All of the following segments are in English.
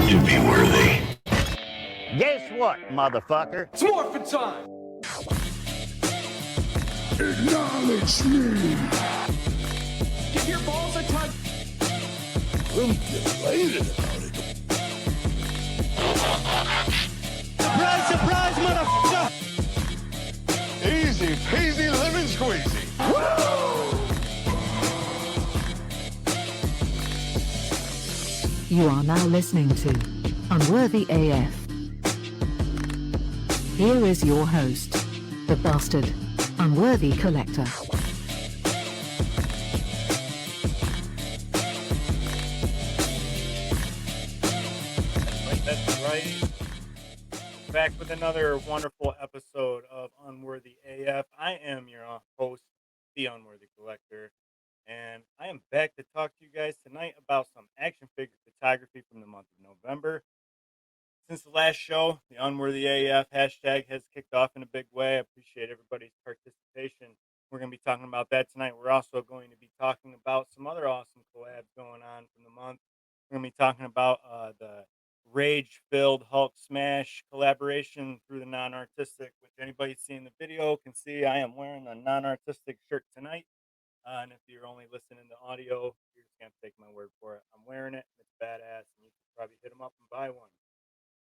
to be worthy. Guess what, motherfucker? It's morphin' time! Acknowledge me. Give your balls a touch. I'm delighted about it. Surprise, surprise, motherfucker! Easy peasy lemon squeezy. You are now listening to Unworthy AF. Here is your host, the bastard, Unworthy Collector. That's right. Back with another wonderful episode of Unworthy AF. I am your host, the Unworthy Collector, and I am back to talk to you guys tonight about some action figure photography from the month of November. Since the last show, the Unworthy AF hashtag has kicked off in a big way. I appreciate everybody's participation. We're going to be talking about that tonight. We're also going to be talking about some other awesome collabs going on from the month. We're going to be talking about the rage-filled Hulk Smash collaboration through the non-artistic, which anybody seeing the video can see. I am wearing a non-artistic shirt tonight. And if you're only listening to audio, you're just going to take my word for it. I'm wearing it. It's badass, and you can probably hit them up and buy one.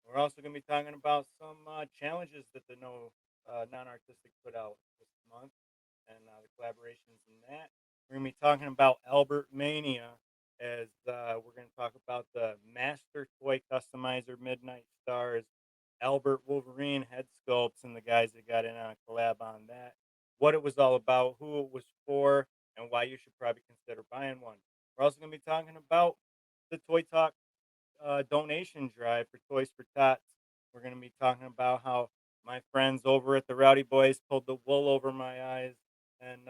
We're also going to be talking about some challenges that the non-artistic put out this month and the collaborations in that. We're going to be talking about Albert Mania as we're going to talk about the Master Toy Customizer Midnight Stars, Albert Wolverine head sculpts, and the guys that got in on a collab on that, what it was all about, who it was for, and why you should probably consider buying one. We're also going to be talking about the Toy Talk donation drive for Toys for Tots. We're going to be talking about how my friends over at the Rowdy Boys pulled the wool over my eyes, and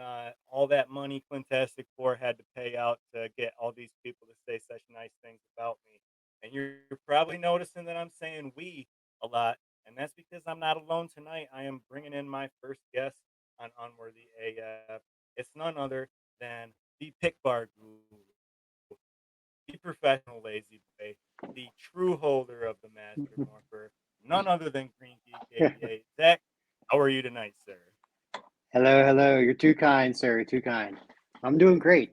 all that money Quintastic 4 had to pay out to get all these people to say such nice things about me. And you're probably noticing that I'm saying we a lot, and that's because I'm not alone tonight. I am bringing in my first guest on Unworthy AF. It's none other than the Pickbar Guru, the professional lazy boy, the true holder of the Master Morpher, none other than Green Geek ABA. Zach, how are you tonight, sir? Hello. You're too kind, sir. Too kind. I'm doing great.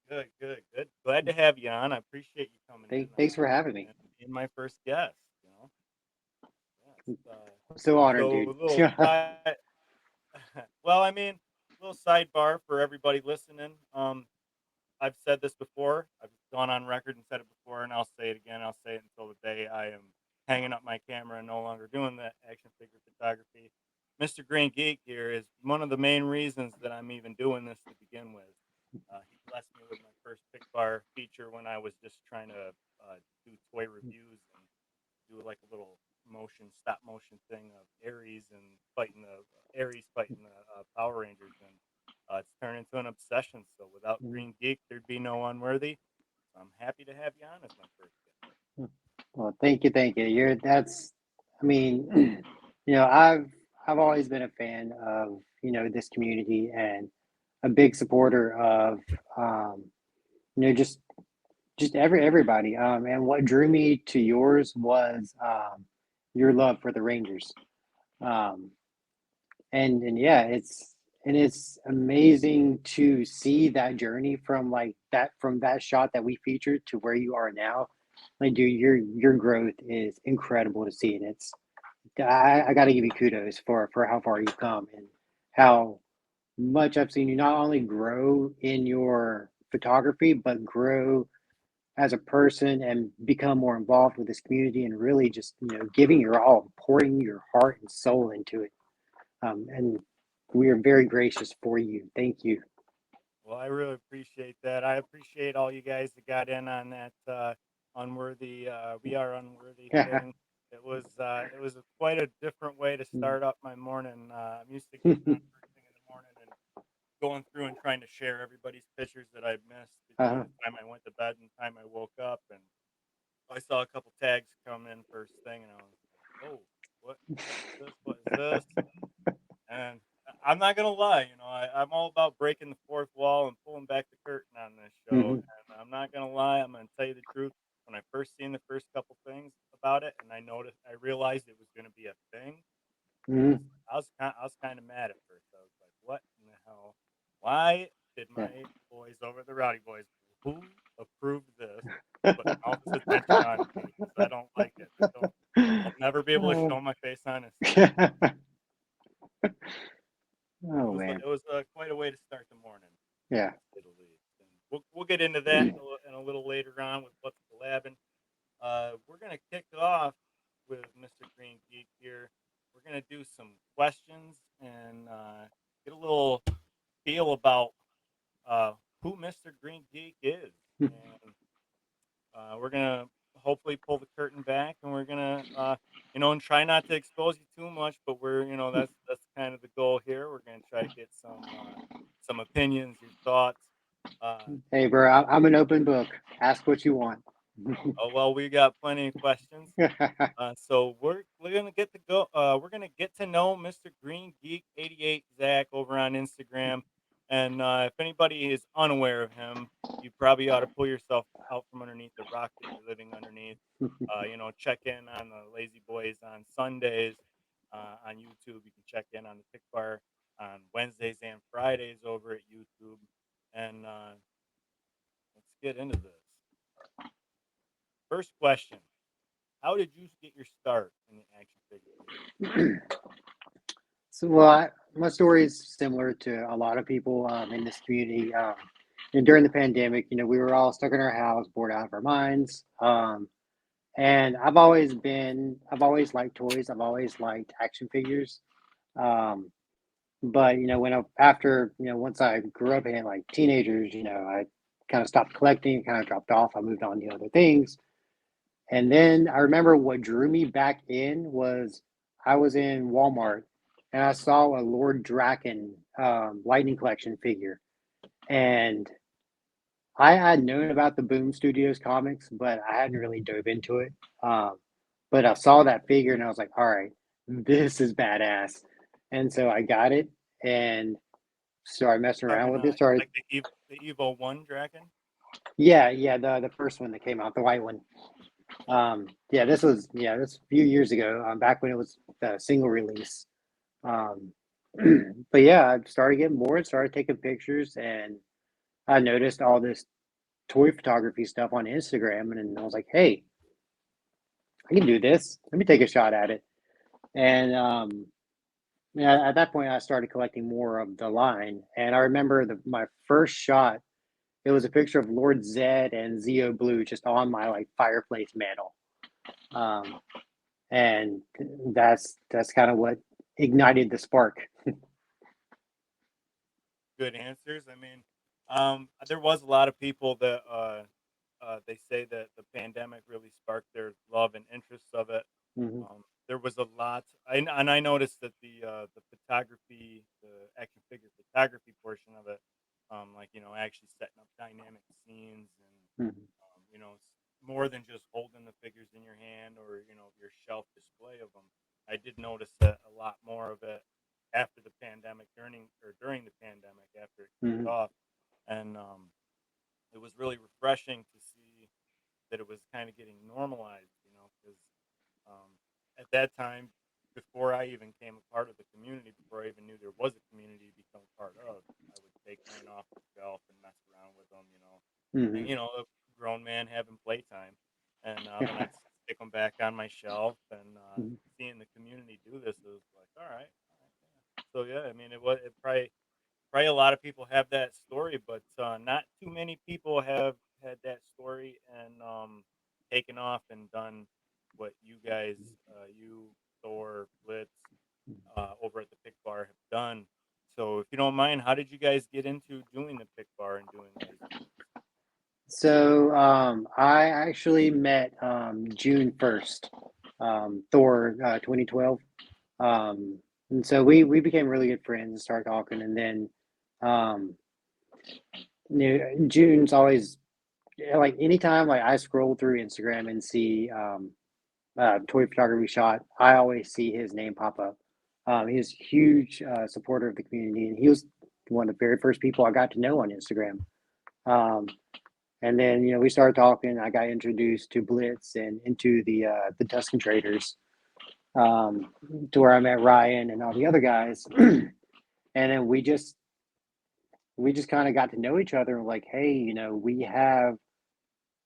Good. Glad to have you on. I appreciate you coming in. Thanks for having me. Being my first guest, I'm so honored, so dude. a little well, I mean, a little sidebar for everybody listening. I've said this before. I've gone on record and said it before, and I'll say it again. I'll say it until the day I am hanging up my camera and no longer doing the action figure photography. Mr. Green Geek here is one of the main reasons that I'm even doing this to begin with. He blessed me with my first Pickbar feature when I was just trying to do toy reviews and do like a little stop motion thing of Ares fighting the Power Rangers, and it's turned into an obsession. So without Green Geek, there'd be no Unworthy. So I'm happy to have you on as my first guest. Well, thank you. I've always been a fan of, this community and a big supporter of, just everybody. And what drew me to yours was your love for the Rangers. And yeah, it's amazing to see that journey from that shot that we featured to where you are now. Like, dude, your growth is incredible to see, and I got to give you kudos for how far you've come and how much I've seen you not only grow in your photography but grow as a person and become more involved with this community and really just giving your all, pouring your heart and soul into it. And we are very gracious for you. Thank you. Well, I really appreciate that. I appreciate all you guys that got in on that unworthy. We are unworthy thing. It was quite a different way to start up my morning. I'm used to getting on first thing in the morning and going through and trying to share everybody's pictures that I missed between the time I went to bed and the time I woke up. And I saw a couple tags come in first thing, and I was like, "Oh, what is this? What is this?" And I'm not gonna lie, I'm all about breaking the fourth wall and pulling back the curtain on this show. And I'm not gonna lie, I'm gonna tell you the truth. when I first seen the first couple things about it, and I realized it was going to be a thing. Mhm. I was kind of mad at first. I was like, "What in the hell? Why did Yeah. my boys over the Rowdy Boys who approved this put all this attention on me because I don't like it. I'll never be able to show my face on Instagram." Oh man. It was quite a way to start the morning, Yeah. to say the least. And we'll get into that in a little later on with what's collabing. We're gonna kick off with Mr. Green Geek here. We're gonna do some questions and get a little feel about uh, who Mr. Green Geek is, and we're gonna hopefully pull the curtain back, and we're gonna and try not to expose you too much, but that's kind of the goal here. We're gonna try to get some opinions, your thoughts. Uh, Hey, bro, I'm an open book. Ask what you want. oh well, we got plenty of questions. So we're gonna get to go. We're gonna get to know Mr. Green Geek 88 Zach over on Instagram, and if anybody is unaware of him, you probably ought to pull yourself out from underneath the rock that you're living underneath. Check in on the Lazy Boyz on Sundays on YouTube. You can check in on the Pickbar on Wednesdays and Fridays over at YouTube, and let's get into this. First question. How did you get your start in the action figure business? So, well, my story is similar to a lot of people in this community. And during the pandemic, we were all stuck in our house, bored out of our minds. And I've always liked toys. I've always liked action figures. Um, but after once I grew up and like teenagers, I kind of stopped collecting, kind of dropped off. I moved on to other things. And then I remember what drew me back in was I was in Walmart and I saw a Lord Draken Lightning Collection figure. And I had known about the Boom Studios comics, but I hadn't really dove into it. Um, but I saw that figure and I was like, all right, this is badass. And so I got it and started messing around Talking with it. Started, like the Evo One Dragon. yeah, the first one that came out, the white one. This a few years ago, back when it was the single release. Um, but yeah, I started getting bored, started taking pictures, and I noticed all this toy photography stuff on Instagram, and then I was like, hey, I can do this. Let me take a shot at it. And yeah, at that point, I started collecting more of the line, and I remember my first shot. It was a picture of Lord Zed and Zeo Blue just on my like fireplace mantle. Um, and that's kind of what ignited the spark. Good answers. I mean, there was a lot of people that they say that the pandemic really sparked their love and interest of it. Hmm. There was a lot, and I noticed that the photography, the action figure photography portion of it, actually setting up dynamic scenes and Hmm. it's more than just holding the figures in your hand or your shelf display of them. I did notice that a lot more of it after the pandemic, during the pandemic, after it kicked Hmm. off, and it was really refreshing to see that it was kind of getting normalized, because um, at that time, before I even came a part of the community, before I even knew there was a community to become a part of, I would take mine off the shelf and mess around with them, and Hmm. a grown man having playtime, and then I'd stick them back on my shelf, and seeing the community do this, it was like, all right, yeah. So yeah, I mean, it probably a lot of people have that story, but not too many people have had that story and taken off and done what you guys, you, Thor, Blitz, over at the Pick Bar have done. So, if you don't mind, how did you guys get into doing the Pick Bar and doing Lazy Boys? So I actually met June 1st, Thor 2012. Um, and so we became really good friends and started talking. And then um, June's always like anytime like I scroll through Instagram and see toy photography shot, I always see his name pop up. He's a huge supporter of the community, and he was one of the very first people I got to know on Instagram. Um, And then we started talking. I got introduced to Blitz and into the Tusken traders, to where I met Ryan and all the other guys. And then we just kind of got to know each other and like, hey, we have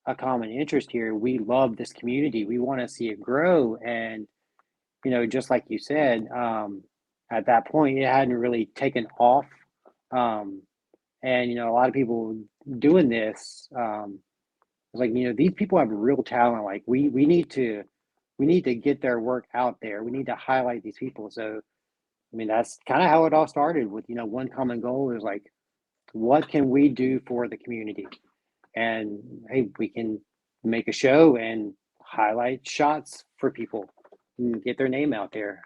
a common interest here. We love this community. We want to see it grow. And just like you said, at that point, it hadn't really taken off. And a lot of people doing this, like these people have real talent. Like we need to get their work out there. We need to highlight these people. So I mean, that's kind of how it all started with one common goal is like, what can we do for the community? And hey, we can make a show and highlight shots for people and get their name out there.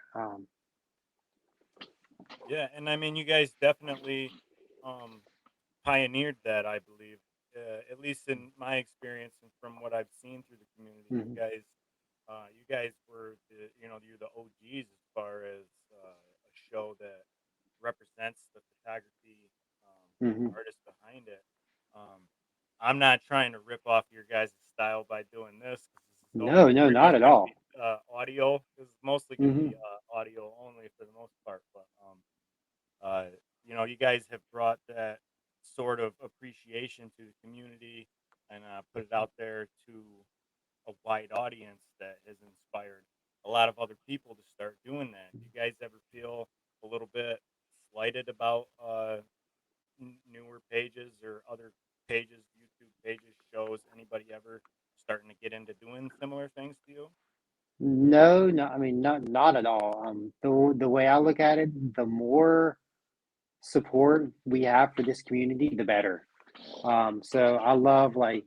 Yeah, and I mean, you guys definitely um, pioneered that, I believe. At least in my experience and from what I've seen through the community, Mhm. you guys were you're the OGs as far as a show that represents the photography and the Mhm. artist behind it. Um, I'm not trying to rip off your guys' style by doing this because this is No, no, pretty not much at going to be all. audio. This is mostly going to Mhm. be audio only for the most part, but uh, you guys have brought that sort of appreciation to the community and put it out there to a wide audience that has inspired a lot of other people to start doing that. Do you guys ever feel a little bit slighted about newer pages or other pages, YouTube pages, shows? Anybody ever starting to get into doing similar things to you? No, no, I mean, not at all. The way I look at it, the more support we have for this community, the better. So I love like,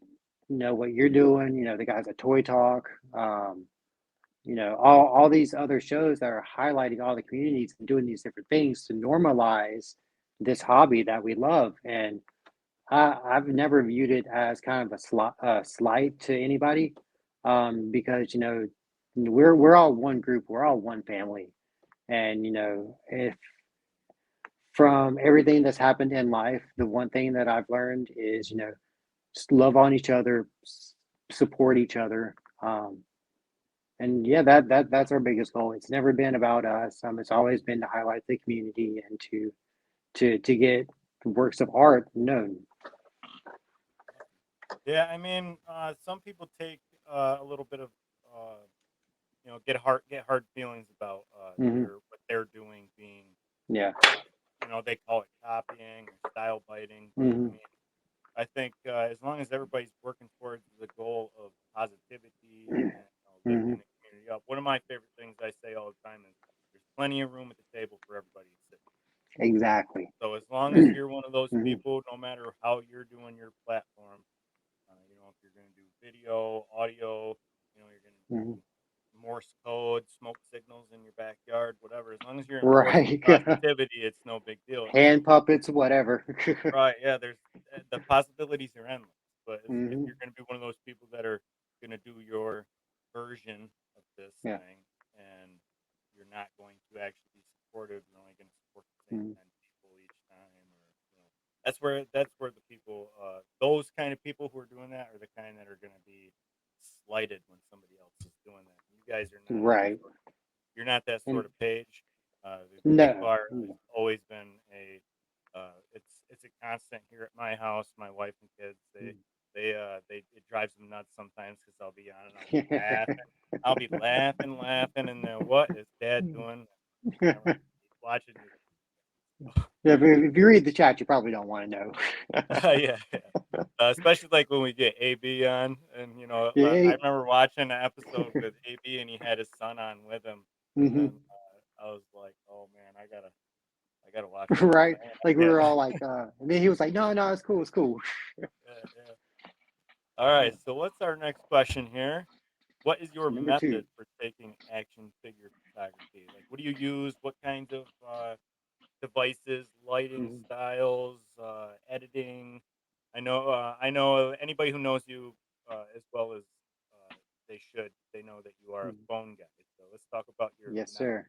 what you're doing, the guys at Toy Talk, all these other shows that are highlighting all the communities and doing these different things to normalize this hobby that we love. And I've never viewed it as kind of a slight to anybody, because we're all one group, we're all one family, and if from everything that's happened in life, the one thing that I've learned is just love on each other, support each other, and yeah, that's our biggest goal. It's never been about us. It's always been to highlight the community and to get works of art known. Yeah, I mean, some people take a little bit of uh, get hard feelings about Hmm. their what they're doing being Yeah. they call it copying or style biting, but I Hmm. mean, I think as long as everybody's working towards the goal of positivity and Hmm. lifting the community up. One of my favorite things I say all the time is there's plenty of room at the table for everybody to sit. Exactly. So as long as you're one of those Hmm. people, no matter how you're doing your platform, if you're going to do video, audio, you're going to do Hmm. Morse code, smoke signals in your backyard, whatever. As long as you're enforcing Right. positivity, it's no big deal. Hand puppets, whatever. Right? Yeah, there's the possibilities are endless. But if Hmm. you're going to be one of those people that are going to do your version of this Yeah. thing, and you're not going to actually be supportive, you're only going to support the same Hmm. 10 people each time, or that's where the people, those kind of people who are doing that, are the kind that are going to be slighted when somebody else is doing that. You guys are not that Right. sort of. You're not that And sort of page. The Geek no. Bar has always been a. It's a constant here at my house. My wife and kids, they it drives them nuts sometimes because I'll be on and I'll be laughing. I'll be laughing, laughing, and then what is Dad doing? I'm like, he's watching you. Yeah, if you read the chat, you probably don't want to know. Yeah, yeah. Especially like when we get AB on, and Yeah. I remember watching an episode with AB, and he had his son on with him, Hmm. and I was like, "Oh man, I gotta watch this." Right. Like we Yeah, were all like, and then he was like, no, no, it's cool, it's cool. yeah, yeah. All right. So what's our next question here? What is your So number two. method for taking action figure photography? Like, what do you use? What kinds of devices, lighting Hmm. styles, editing? I know anybody who knows you as well as they should. They know that you are a phone guy. So let's talk about your Yes, method. sir.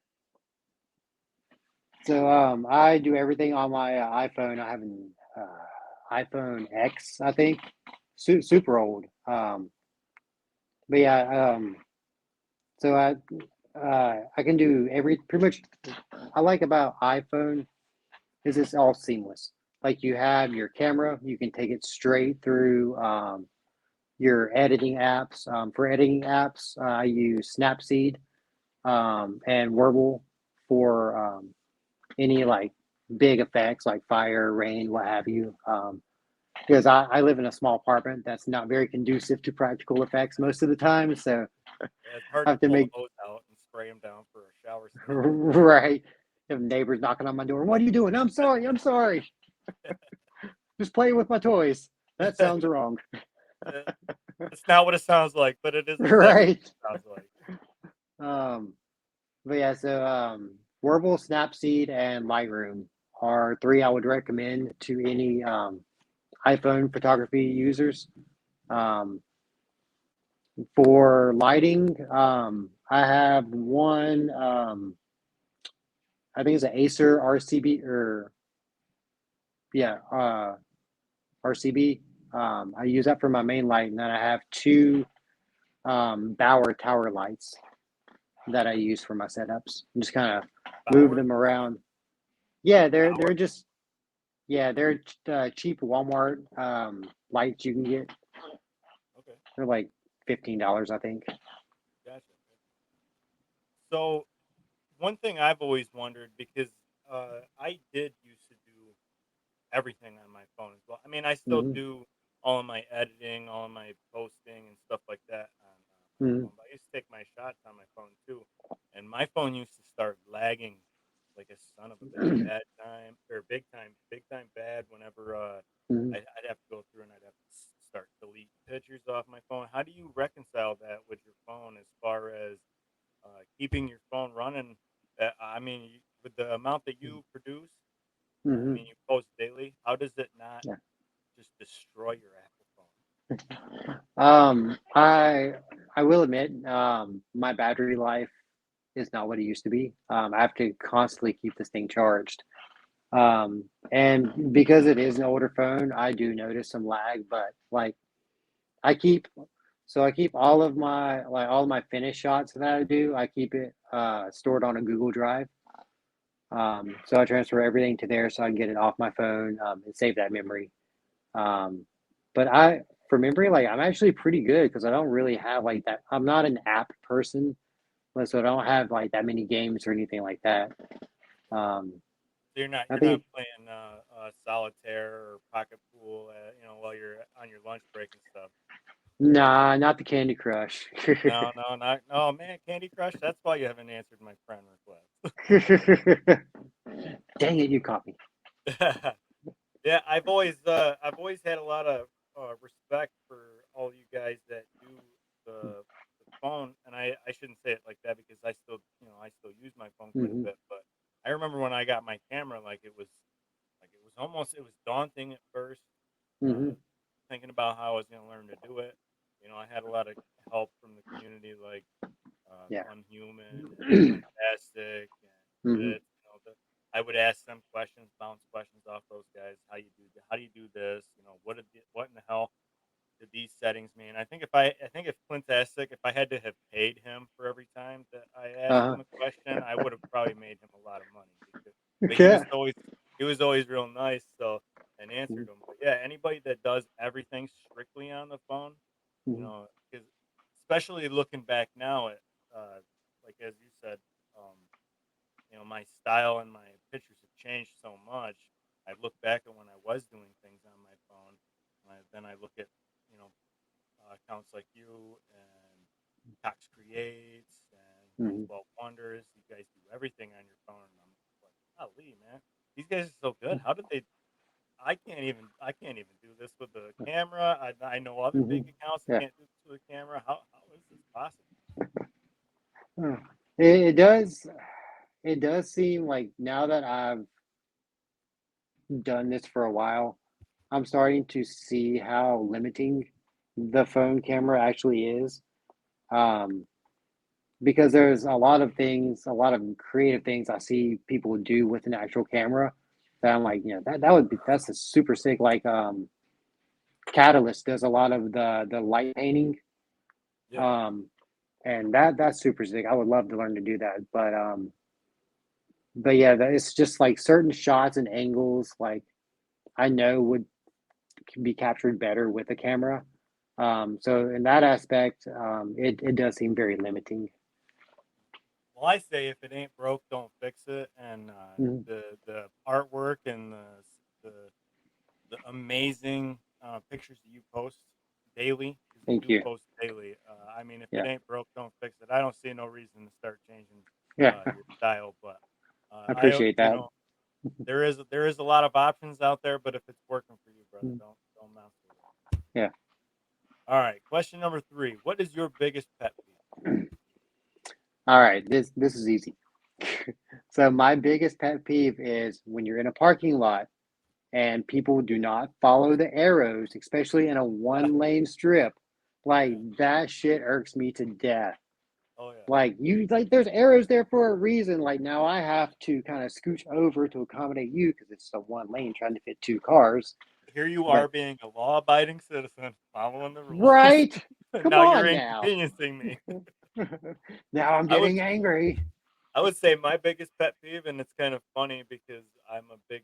So I do everything on my iPhone. I have an iPhone X, I think. super old. But yeah, so I can do pretty much. I like about iPhone is it's all seamless. Like you have your camera, you can take it straight through your editing apps. For editing apps, I use Snapseed and Warble for any like big effects like fire, rain, what have you. Because I live in a small apartment that's not very conducive to practical effects most of the time. So Yeah, it's hard I to have to pull the make hose out and spray them down for a shower scene. right. If neighbors knocking on my door, what are you doing? I'm sorry. I'm sorry. Just playing with my toys. That sounds wrong. It's not what it sounds like, but it is exactly Right. what it sounds like. But yeah, so Warble, Snapseed, and Lightroom are three I would recommend to any iPhone photography users. Um, for lighting, I have one. I think it's an Acer RCB or yeah, RCB. I use that for my main light, and then I have two Bauer tower lights that I use for my setups. I'm just kind of move Bauer? them around. Yeah, Bauer? they're just they're cheap Walmart lights you can get. Okay, They're like $15, I think. gotcha. So one thing I've always wondered because I did used to do everything on my phone as well. I mean, I still Hmm. do all of my editing, all of my posting, and stuff like that on my Hmm. phone. But I used to take my shots on my phone too, and my phone used to start lagging like a son of a bitch, bad time or big time bad. Whenever Hmm. I'd have to go through and I'd have to start delete pictures off my phone. How do you reconcile that with your phone as far as keeping your phone running? I mean, with the amount that you produce. I Hmm. mean, you post daily. How does it not Yeah. just destroy your Apple phone? I will admit, my battery life is not what it used to be. I have to constantly keep this thing charged. And because it is an older phone, I do notice some lag, but like I keep I keep all of my finished shots that I do, I keep it stored on a Google Drive. So I transfer everything to there so I can get it off my phone and save that memory. Um, but for memory, like I'm actually pretty good because I don't really have like that. I'm not an app person, so I don't have like that many games or anything like that. Um, So I you're not think playing solitaire or pocket pool, while you're on your lunch break and stuff. nah, not the Candy Crush. No, no, not. Oh man, Candy Crush. That's why you haven't answered my friend request. Dang it, you caught me. Yeah, I've always had a lot of respect for all you guys that do the phone, and I shouldn't say it like that because I still use my phone quite a Hmm. bit. But I remember when I got my camera, it was daunting at first, uh, Hmm. thinking about how I was going to learn to do it. I had a lot of help from the community, like Yeah. Unhuman and Fantastic and Hmm. Bits. I would ask them questions, bounce questions off those guys. How do you do this? What in the hell did these settings mean? I think if Fantastic, if I had to have paid him for every time that I asked Uh-huh. him a question, I would have probably made him a lot of money. But Okay. he was always real nice, so and answered them. But yeah, anybody that does everything strictly on the phone, Hmm. 'cause especially looking back now at, like as you said, um, my style and my pictures have changed so much. I look back at when I was doing things on my phone, and then I look at, you know, accounts like you and Cox Creates and Hmm. 12 Wonders. You guys do everything on your phone, and I'm like, golly, man, these guys are so good. How did they? I can't even do this with the camera. I know other Hmm. big accounts that Yeah. can't do this with a camera. How is this possible? Huh. It does. It does seem like now that I've done this for a while, I'm starting to see how limiting the phone camera actually is. Um, because there's a lot of things, a lot of creative things I see people do with an actual camera that I'm like, that's a super sick. Like, Catalyst does a lot of the light painting. Yeah. And that's super sick. I would love to learn to do that, but yeah, it's just like certain shots and angles, like I know would can be captured better with a camera. So in that aspect, it does seem very limiting. Well, I say if it ain't broke, don't fix it. And Mhm. the artwork and the the amazing pictures that you post daily, because you Thank do you. post daily. I mean, if it Yeah, ain't broke, don't fix it. I don't see no reason to start changing yeah, your style, but I appreciate you that. know, there is a lot of options out there, but if it's working for you, brother, Mhm. don't mess with it. Yeah. All right, question number 3. What is your biggest pet peeve? All right, this is easy. So my biggest pet peeve is when you're in a parking lot and people do not follow the arrows, especially in a one lane strip. Like Yeah. that shit irks me to death. Oh yeah. Like you like there's arrows there for a reason. Like now I have to kind of scooch over to accommodate you because it's a one lane trying to fit two cars. Here you But are being a law-abiding citizen, following the rules. right, come Now you're on now. inconveniencing me. Now I'm I would getting angry. I would say my biggest pet peeve, and it's kind of funny because I'm a big,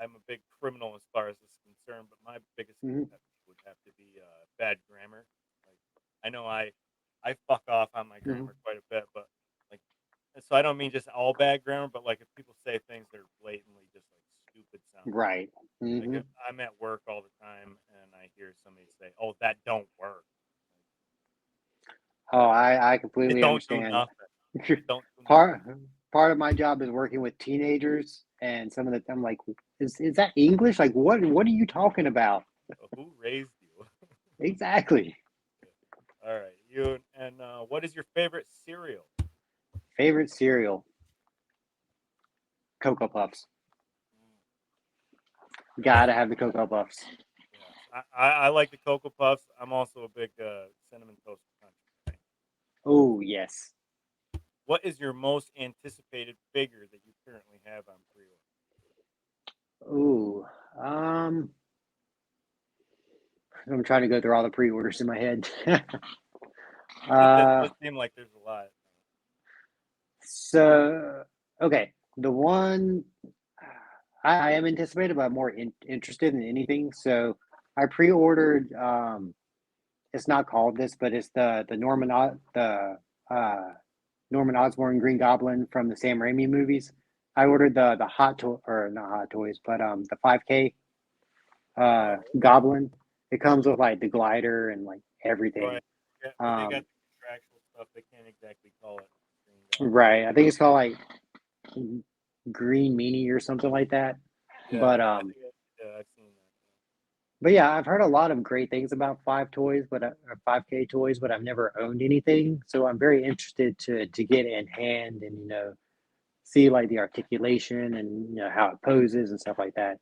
I'm a big criminal as far as this is concerned. But my biggest Mhm, pet peeve would have to be bad grammar. Like I know I fuck off on my mhm. grammar quite a bit, but like, so I don't mean just all bad grammar, but like if people say things that are blatantly just like stupid sounding. Right. Like Hmm. if I'm at work all the time and I hear somebody say, "Oh, that don't work," Oh, I it completely don't do understand. nothing. It don't do part nothing. part of my job is working with teenagers, and some of the I'm like, is that English? Like, what are you talking about? Who raised you? Exactly. All right, you and what is your favorite cereal? Favorite cereal? Cocoa Puffs. Gotta have the Cocoa Puffs. Yes, I like the Cocoa Puffs. I'm also a big cinnamon toast crunch guy. Oh yes. What is your most anticipated figure that you currently have on pre-order? Ooh. Um. I'm trying to go through all the pre-orders in my head. It uh. does seem like there's a lot. So okay, the one I am anticipated, but I'm more interested in anything. So I pre-ordered. It's not called this, but it's the uh, Norman Osborn Green Goblin from the Sam Raimi movies. I ordered the hot toy or not hot toys, but the 5K Oh, okay. Goblin. It comes with like the glider and like everything. Right. Yeah, but they got Um, the contractual stuff. They can't exactly call it Green Goblin. right. I think it's called like Green Meanie or something like that. Yeah, But I think yeah, I've seen that. but yeah, I've heard a lot of great things about 5K toys, but I've never owned anything. So I'm very interested to get in hand and see like the articulation and how it poses and stuff like that.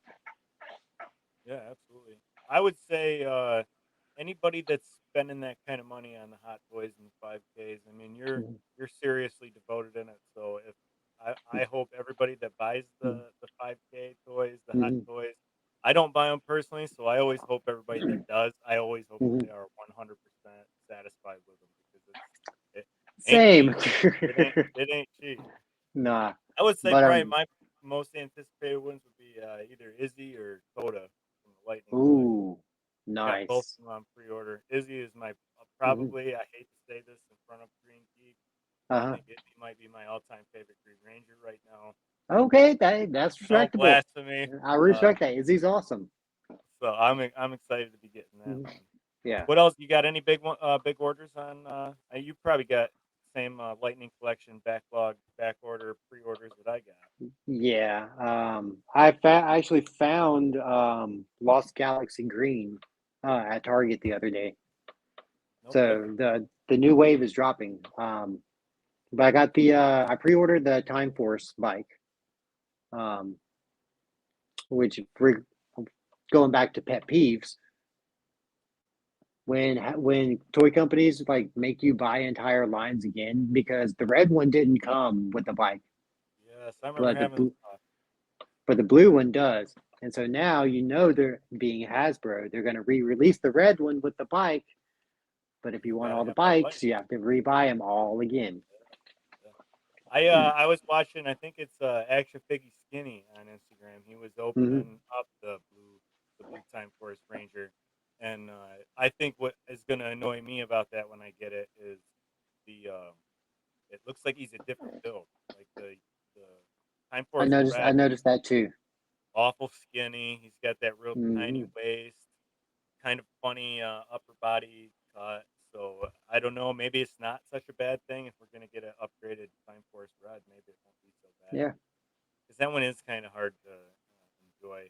Yeah, absolutely. I would say anybody that's spending that kind of money on the hot toys and the 5Ks, I mean, Mhm, you're seriously devoted in it. So if I hope everybody that buys mhm, the 5K toys, the hot mhm, toys, I don't buy them personally, so I always hope everybody that does, I always hope that mhm. they are 100% satisfied with them because it ain't Same. cheap. It ain't cheap. Nah, I would say but probably my most anticipated ones would be either Izzy or Coda from the Lightning Collection. ooh, I got both nice. of them on pre-order. Izzy is my Hmm. probably. I hate to say this in front of Green Geek. I Uh-huh. think Izzy might be my all-time favorite Green Ranger right now. Okay, that's No respectable. blasphemy. I Uh, respect that. Izzy's awesome. so I'm excited to be getting that Mhm. one. Yeah. What else? You got any big orders on? You probably got same Lightning Collection backlog, back order, pre-orders that I got. Yeah. I actually found Lost Galaxy Green at Target the other day. No So kidding. the new wave is dropping. But I got I pre-ordered the Time Force bike, um, which going back to pet peeves, when toy companies like make you buy entire lines again because the red one didn't come with the bike, Yes, I remember but having. the blue one does. And so now they're being Hasbro. They're going to re-release the red one with the bike, but if you want Gotta all the have all the bikes. bikes, you have to rebuy them all again. I was watching. I think it's Action Figgy Skinny on Instagram. He was Mm-hmm. opening up the blue Time Force Ranger, and I think what is going to annoy me about that when I get it is the it looks like he's a different build. Like the Time I Force noticed. I Red, noticed that too. awful skinny. He's got that real Mm-hmm. tiny waist, kind of funny upper body cut. So I don't know. Maybe it's not such a bad thing if we're gonna get an upgraded Time Force Red. Maybe it won't be so bad Yeah. because that one is kind of hard to enjoy.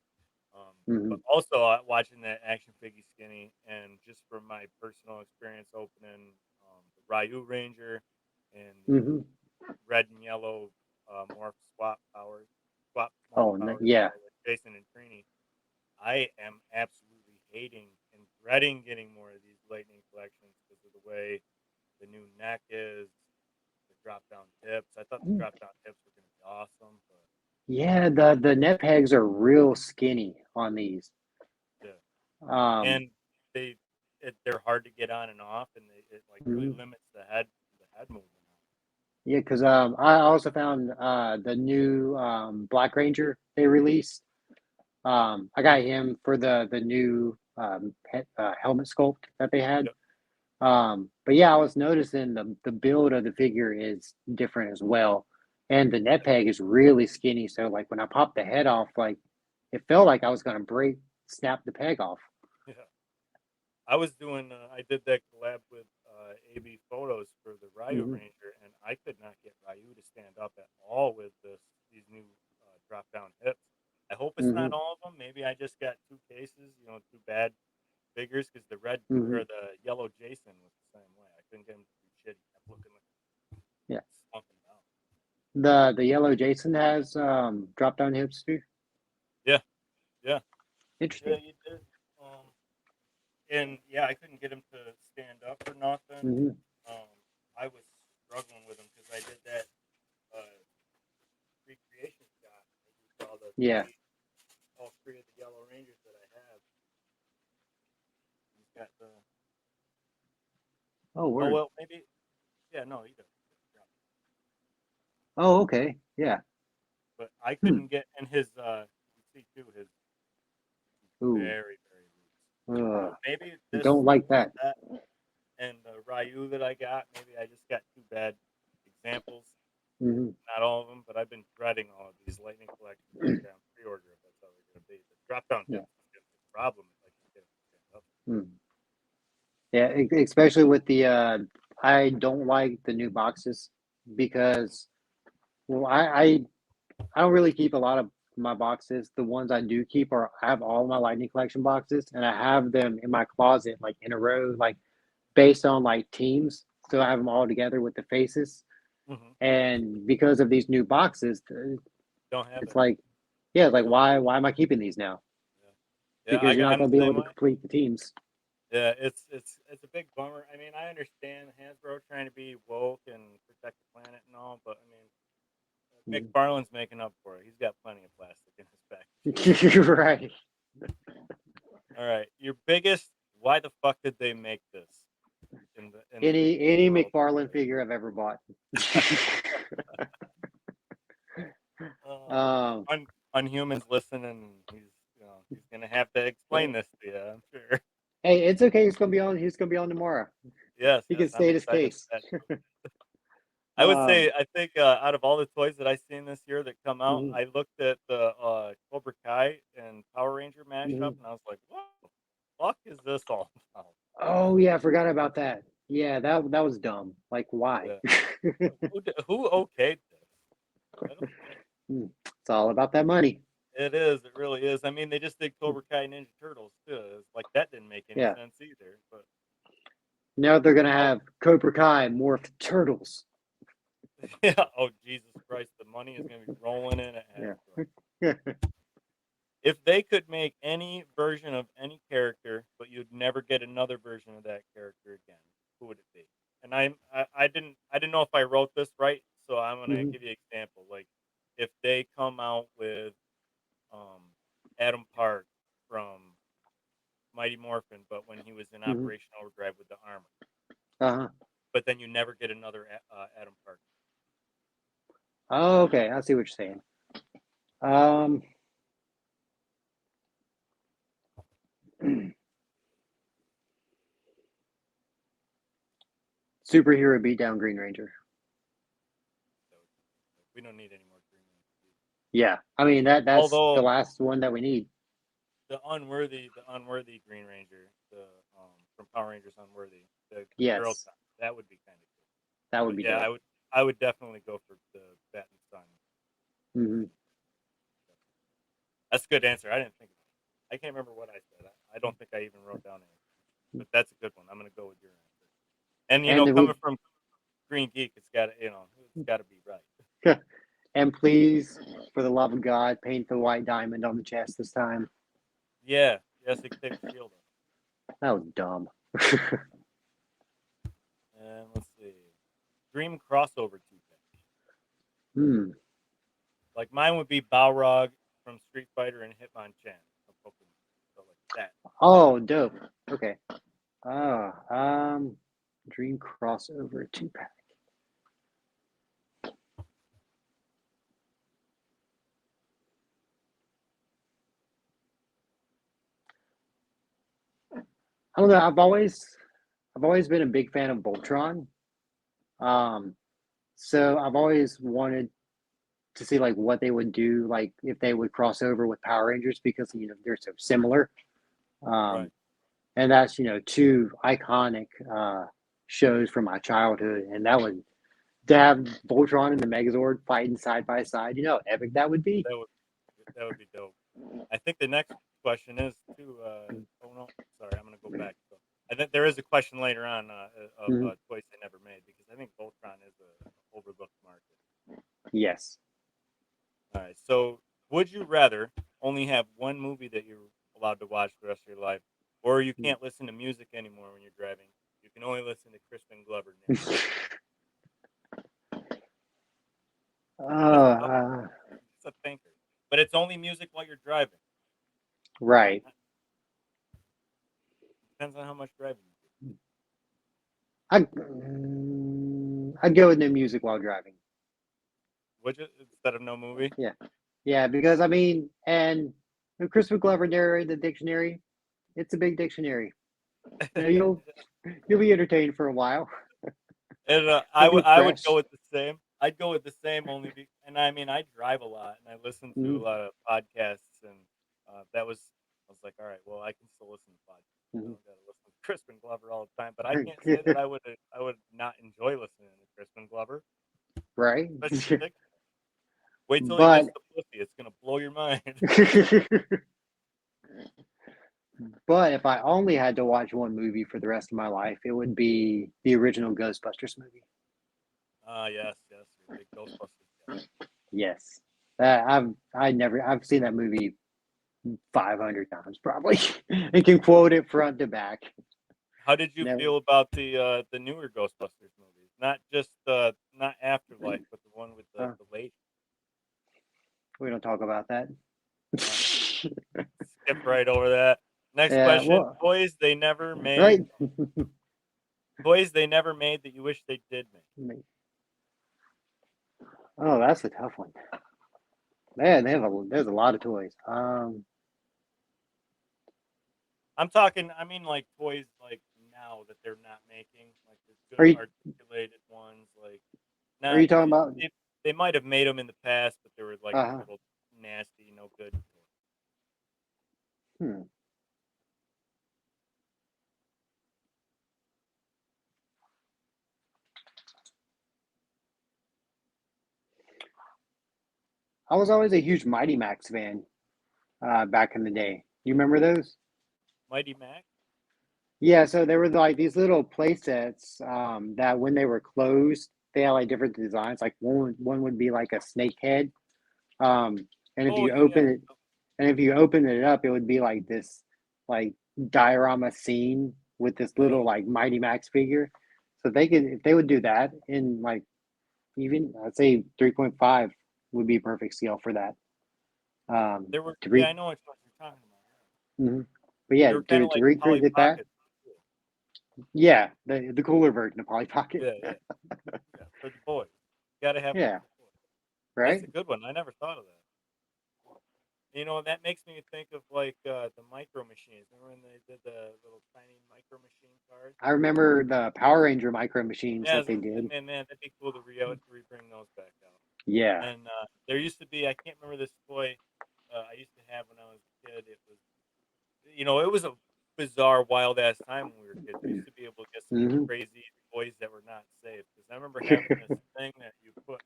Mm-hmm. But also watching that Action Figgy Skinny, and just from my personal experience opening the Ryu Ranger and the Mm-hmm. red and yellow morph swap morph Oh, powers yeah. with Jason and Trini, I am absolutely hating and dreading getting more of these Lightning collections because of the way the new neck is, the drop down tips. I thought the drop down tips were going to be awesome, but Yeah. The net pegs are real skinny on these. yeah. Um. And they're hard to get on and off, and it like really Mhm. limits the head movement. Yeah, because I also found the new Black Ranger they released. I got him for the new helmet sculpt that they had. Yep. But yeah, I was noticing the build of the figure is different as well, and the net peg is really skinny. So like when I popped the head off, like it felt like I was gonna snap the peg off. Yeah. I was doing. I did that collab with AB Photos for the Ryu Hmm. Ranger, and I could not get Ryu to stand up at all with these new drop down hips. I hope it's Hmm. not all of them. Maybe I just got two cases, two bad figures, because the red Hmm. or the yellow Jason was the same way. I couldn't get him to do shit. He kept looking like Yeah, slumping down. the yellow Jason has drop down hips too. Yeah, yeah, yeah. Interesting. You did. And yeah, I couldn't get him to stand up or nothing. Hmm. I was struggling with him because I did that recreation shot. I used Yeah. all three of the Yellow Rangers that I have. He's got the. Oh, Oh word. well, maybe. Yeah, no, he does. Oh, okay. Yeah. But I Hmm. couldn't get in his. You see too, his Ooh. very very loose. Uh, So maybe don't like that. that and the Ryu that I got. Maybe I just got two bad examples. Hmm. Not all of them, but I've been dreading all of these Lightning collections. I got on pre-order if that's how they're going to be. The drop down Yeah. tips is going to be a problem if I can get them to stand up. Hmm. Yeah, especially with the I don't like the new boxes because well I don't really keep a lot of my boxes. The ones I do keep are I have all my Lightning collection boxes and I have them in my closet like in a row like based on like teams. So I have them all together with the faces. Mm-hmm. And because of these new boxes, Don't have it's it. like yeah, like Don't. why am I keeping these now? Yeah, Because you're not I'm going the to be able same to way. complete the teams. Yeah, it's a big bummer. I mean, I understand Hasbro trying to be woke and protect the planet and all, but I mean, McFarlane's making up for it. He's got plenty of plastic in his package. You're right. All right, your biggest. Why the fuck did they make this in the Any world? McFarlane figure I've ever bought. um, Unhumans listening. He's gonna have to explain this to you. I'm sure. hey, it's okay. He's gonna be on tomorrow. Yes, He yes, can I'm state his excited case. for that too. I would um, say I think out of all the toys that I've seen this year that come out, mhm, I looked at the Cobra Kai and Power Ranger mashup, mhm. and I was like, "What the fuck is this all about?" Oh yeah, I forgot about that. Yeah, that was dumb. Like why? Yeah, who okayed this? I don't get it. It's all about that money. It is. It really is. I mean, they just did Cobra Kai Ninja Turtles too. It's like that didn't make any Yeah. sense either. But Now they're gonna I, have Cobra Kai morphed turtles. yeah. Oh Jesus Christ! The money is going to be rolling in at Yeah. Hasbro. If they could make any version of any character, but you'd never get another version of that character again, who would it be? And I didn't know if I wrote this right, so I'm gonna Mhm. give you an example. Like if they come out with um Adam Park from Mighty Morphin, but when he was in Mhm. Operation Overdrive with the armor. Uh-huh. But then you never get another Adam Park. Oh, okay. I see what you're saying. Um, superhero beatdown Green Ranger. So we don't need any more Green Ranger. Yeah, I mean that's Although the last one that we need. the unworthy Green Ranger, the from Power Rangers Unworthy, the girl Yes, type, that would be kind of cool. that would But be yeah, dope. I would definitely go for the Bat and Sun. Hmm. That's a good answer. I didn't think of it. I can't remember what I said. I don't think I even wrote down anything. But that's a good one. I'm gonna go with your answer. And And it coming would, from Green Geek, it's got to it's got to be right. and please, for the love of God, paint the white diamond on the chest this time. Yeah, yes, they can take the shield off. That was dumb. And let's see, dream crossover two-pack. Hmm. Like mine would be Balrog from Street Fighter and Hitmonchan from Pokemon. So like that. Oh, dope. Okay. Dream crossover 2-pack. I don't know. I've always been a big fan of Voltron. So I've always wanted to see like what they would do, like if they would cross over with Power Rangers because they're so similar. Right. And that's two iconic shows from my childhood, and that would to have Voltron and the Megazord fighting side by side. You know how epic that would be. That would be dope. I think the next question is too. Oh no, sorry, I'm gonna go back. So, I think there is a question later on of Mhm. toys they never made because I think Voltron is a overlooked market. Yes. All right, so would you rather only have one movie that you're allowed to watch for the rest of your life, or you can't listen to music anymore when you're driving? You can only listen to Crispin Glover. That's a tough one. It's a thinker, but it's only music while you're driving. Right. Depends on how much driving you do. I'd go with no music while driving. Would you instead of no movie? Yeah, because I mean, and the Christopher Glover narrated the dictionary. It's a big dictionary. You'll be entertained for a while. And It'll be I would go fresh. with the same. I'd go with the same and I mean I drive a lot and I listen to a Mhm, lot of podcasts and I was like, all right, well I can still listen to podcasts. I mhm. don't gotta listen to Crispin Glover all the time, but I can't say that I would not enjoy listening to Crispin Glover, Right? especially Dick. Wait till he But gets the pussy; it's gonna blow your mind. but if I only had to watch one movie for the rest of my life, it would be the original Ghostbusters movie. Yes, you're a big Ghostbusters guy. Yes. I've seen that movie 500 times probably and can quote it front to back. How did you Never. feel about the newer Ghostbusters movies? Not just not Afterlife, but the one with Uh, the lady. we don't talk about that. Skip right over that. Next Yeah, question: well, toys they never made. right. Toys they never made that you wish they did make. Oh, that's a tough one. Man, there's a lot of toys. I'm talking. I mean, like toys like now that they're not making, like the Are good you articulated ones. Like are not you talking about? they might have made them in the past, but they were like a Uh, little nasty, no good. hmm. I was always a huge Mighty Max fan back in the day. You remember those? Mighty Mac. Yeah, so there were like these little play sets that when they were closed, they had like different designs. Like one would be like a snake head. Um, and if Oh you yeah. open it and if you open it up, it would be like this like diorama scene with this little Oh, like Mighty Max figure. So they could if they would do that in like even I'd say 3.5 would be perfect scale for that. there were. To Yeah, re I know what you're talking about. hmm But yeah, They were kind of to like recreate Polly that, Pockets. yeah, the cooler version of Polly Pocket. Yeah, yeah, yeah. For the boys, you gotta have one Yeah, for the boys. That's right. a good one. I never thought of that. You know, that makes me think of like the micro machines. Remember when they did the little tiny micro machine cars? I remember the Power Ranger micro machines Yeah, that they did. man, that'd be cool to bring those back out. Yeah. And there used to be, I can't remember this toy I used to have when I was a kid. It was, it was a bizarre, wild ass time when we were kids. We used to be able to get some hmm crazy toys that were not safe. Because I remember having this thing that you put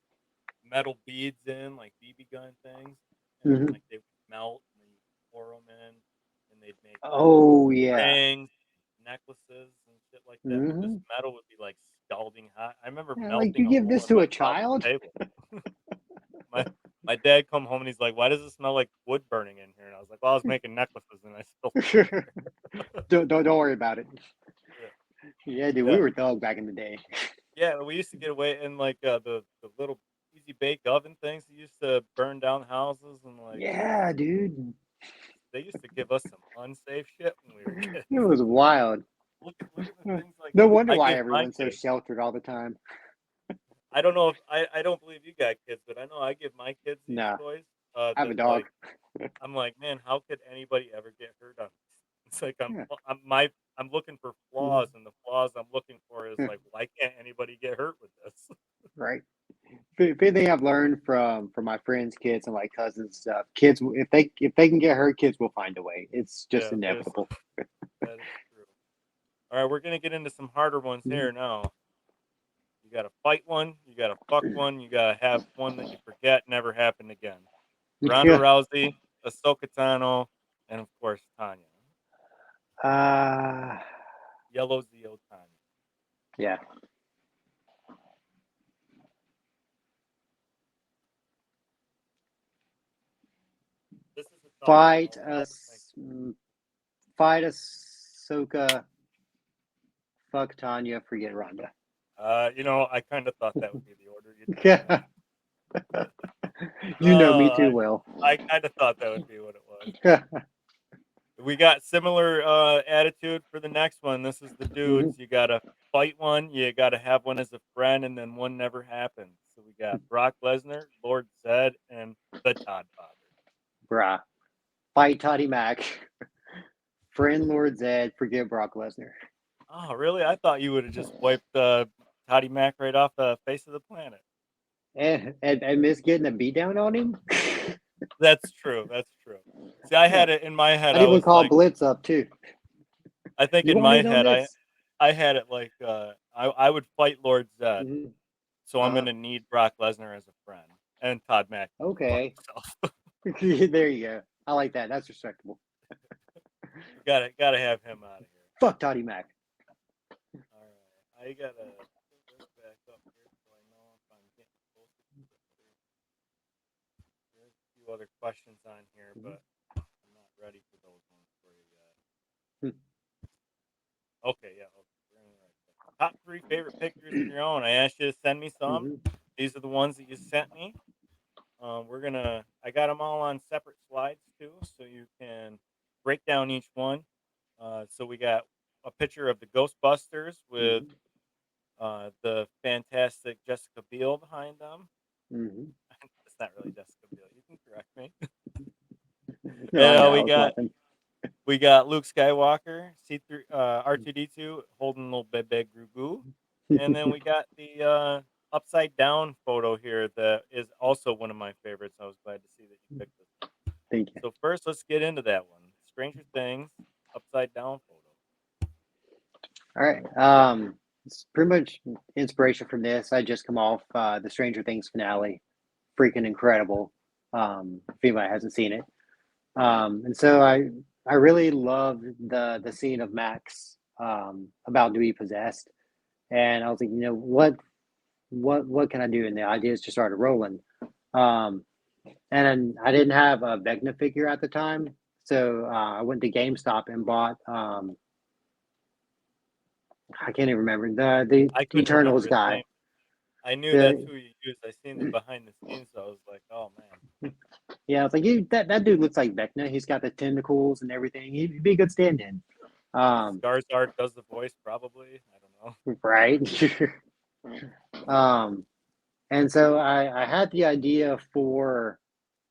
metal beads in, like BB gun things, and then hmm like they would melt, and then you pour them in, and they'd make like Oh yeah. rings, necklaces, and shit like that. But this hmm metal would be like scalding hot. I remember Yeah, like melting you a give hole this in to my a father's child? table. my my dad come home and he's like, "Why does it smell like wood burning in here?" And I was like, "Well, I was making necklaces and I spilled it in here." Don't worry about it. Yeah, Yeah, dude, we yeah, were thug back in the day. yeah. We used to get away in like the little easy bake oven things that used to burn down houses and like Yeah, dude. they used to give us some unsafe shit when we were kids. It was wild. Look at the things like No wonder I why give my everyone's so kids. sheltered all the time. I don't know if I don't believe you got kids, but I know I give my kids these Nah, toys. I have a That dog. like I'm like, man, how could anybody ever get hurt on this? It's like Yeah. I'm looking for Mhm. flaws, and the flaws I'm looking for is Yeah, like, why can't anybody get hurt with this? right. If anything I've learned from my friends' kids and like cousins and stuff, kids if they can get hurt, kids will find a way. It's just Yeah, seriously, inevitable. that is true. All right, we're gonna get into some harder ones Mhm. here now. You gotta fight one, you gotta fuck one, you gotta have one that you forget never happened again. Ronda Yeah. Rousey, Ahsoka Tano, and of course Tanya. Uh Yellow Zeo Tanya. yeah. This is a tough one. Fight Thank us fight Ahsoka, fuck Tanya, forget Ronda. you. I kind of thought that would be the order you'd pick Yeah. next. You know me I too well. I kind of thought that would be what it was. We got similar attitude for the next one. This is the Mhm. dudes. You gotta fight one. You gotta have one as a friend, and then one never happened. So we got Brock Lesnar, Lord Zed, and the Todd Father. Bruh. Fight Toddy Mac. Friend Lord Zed, forget Brock Lesnar. Oh, really? I thought you would have just wiped Toddy Mac right off the face of the planet. And miss getting a beat down on him. That's true. That's true. See, I Yeah. had it in my head. I'd I even was call like, Blitz up too. I think You in want my in on head, I this? I had it like I would fight Lord Zed, Mhm. so I'm Uh-huh. gonna need Brock Lesnar as a friend, and Todd Mack can go fuck Okay. himself. There you go. I like that. That's respectable. We gotta have him out of here. Fuck Toddy Mac. All right, I gotta pull this back up here so I know if I'm getting close to the picture. There's a few other questions on here, but I'm not ready for those ones for you yet. Okay, yeah. Okay, we're in the right place. Top 3 favorite pictures of your own. I asked you to send me some. Mhm. These are the ones that you sent me. I got them all on separate slides too, so you can break down each one. So we got a picture of the Ghostbusters with Mhm. the fantastic Jessica Biel behind them. Mhm. It's not really Jessica Biel. You can correct me. No, I And know. I was laughing. we got Luke Skywalker, C3, R2D2 holding a little bebe Grogu, and then we got the upside down photo here that is also one of my favorites. I was glad to see that you picked this one. Thank you. So first, let's get into that one. Stranger Things upside down photo. All right. It's pretty much inspiration from this. I just come off the Stranger Things finale. Freaking incredible. If anybody hasn't seen it. And so I really loved the scene of Max about to be possessed. And I was like, what can I do? And the ideas just started rolling. Um, and I didn't have a Vecna figure at the time, so I went to GameStop and bought I can't even remember the I couldn't Eternals remember his guy. name. I knew that's The, who you used. I seen the behind the scenes, so I was like, oh man. yeah, it's like that dude looks like Vecna. He's got the tentacles and everything. He'd be a good stand-in. Skarsgård does the voice probably. I don't know. Right. um, and so I had the idea for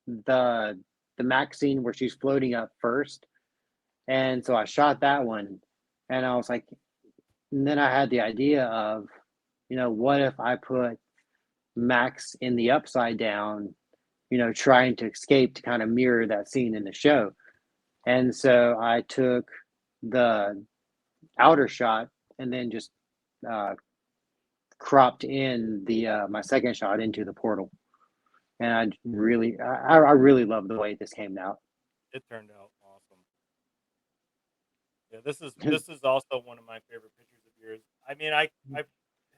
the the Max scene where she's floating up first, and so I shot that one, and I was like, and then I had the idea of, what if I put Max in the upside down, trying to escape to kind of mirror that scene in the show. And so I took the outer shot and then just uh, cropped in the my second shot into the portal. And I really love the way this came out. It turned out awesome. Yeah, this is also one of my favorite pictures of yours. I mean, I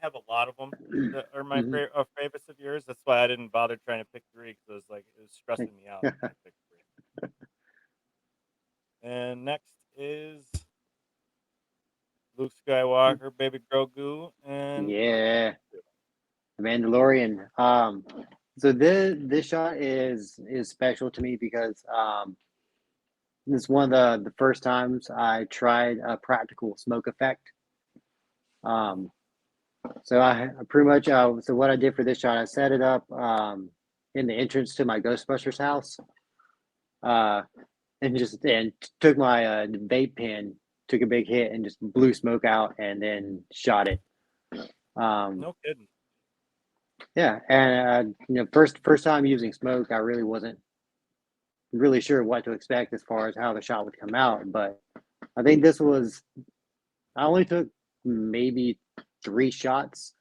have a lot of them that are my Mhm. favorites of yours. That's why I didn't bother trying to pick three because it was like it was stressing me out. If I picked three. And next is Luke Skywalker, Baby Grogu, and Yeah, the Mandalorian. So this shot is special to me because this is one of the first times I tried a practical smoke effect. Um, so I pretty much so what I did for this shot, I set it up in the entrance to my Ghostbusters house, uh, and took my vape pen, took a big hit, and just blew smoke out, and then shot it. no kidding. Yeah, and first time using smoke, I really wasn't really sure what to expect as far as how the shot would come out, but I think I only took maybe 3 shots,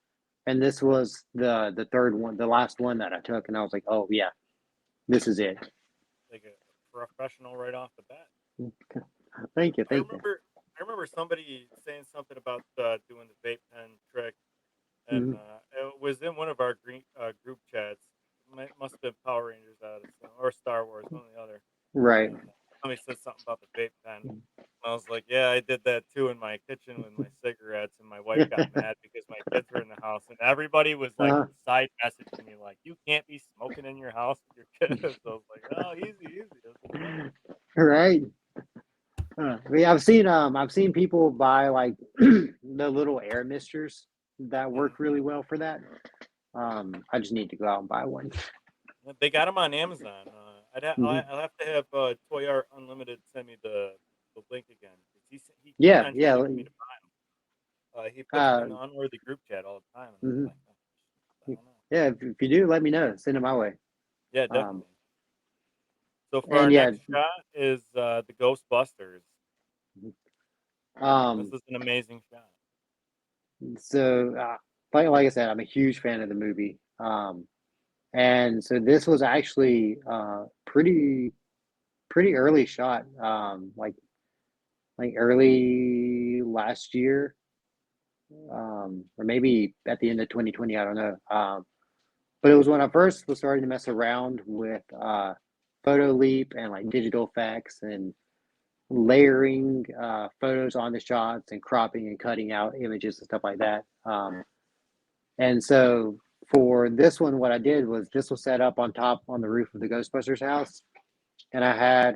and this was the third one, the last one that I took, and I was like, oh yeah, this is it. Like a professional right off the bat. Thank you, I thank you. remember I remember somebody saying something about doing the vape pen trick, and Mhm. it was in one of our green group chats. Must have been Power Rangers or Star Wars, one or the other. Right. And somebody said something about the vape pen. I was like, yeah, I did that too in my kitchen with my cigarettes, and my wife got mad because my kids were in the house, and everybody was like uh, side messaging me like, you can't be smoking in your house with your kids. I was like, oh, easy, easy. It was fun. right. I mean, I've seen people buy like the little air misters that Mhm. work really well for that. I just need to go out and buy one. They got them on Amazon. Hmm. I'll have to have Toy Art Unlimited send me the link again. 'Cause he keeps Yeah, on yeah, trying to get me to buy them. He puts them in the unworthy group chat all the time, and I'm mhm. like, oh, I don't know. Yeah. If you do, let me know. Send it my way. Yeah, Um, definitely. So for our and yeah, next shot is the Ghostbusters. This um, is an amazing shot. so like I said, I'm a huge fan of the movie. And so this was actually pretty early shot, like early last year, or maybe at the end of 2020. I don't know. But it was when I first was starting to mess around with Photo Leap and like digital effects and layering photos on the shots and cropping and cutting out images and stuff like that. And so for this one, what I did was this was set up on top on the roof of the Ghostbusters house, and I had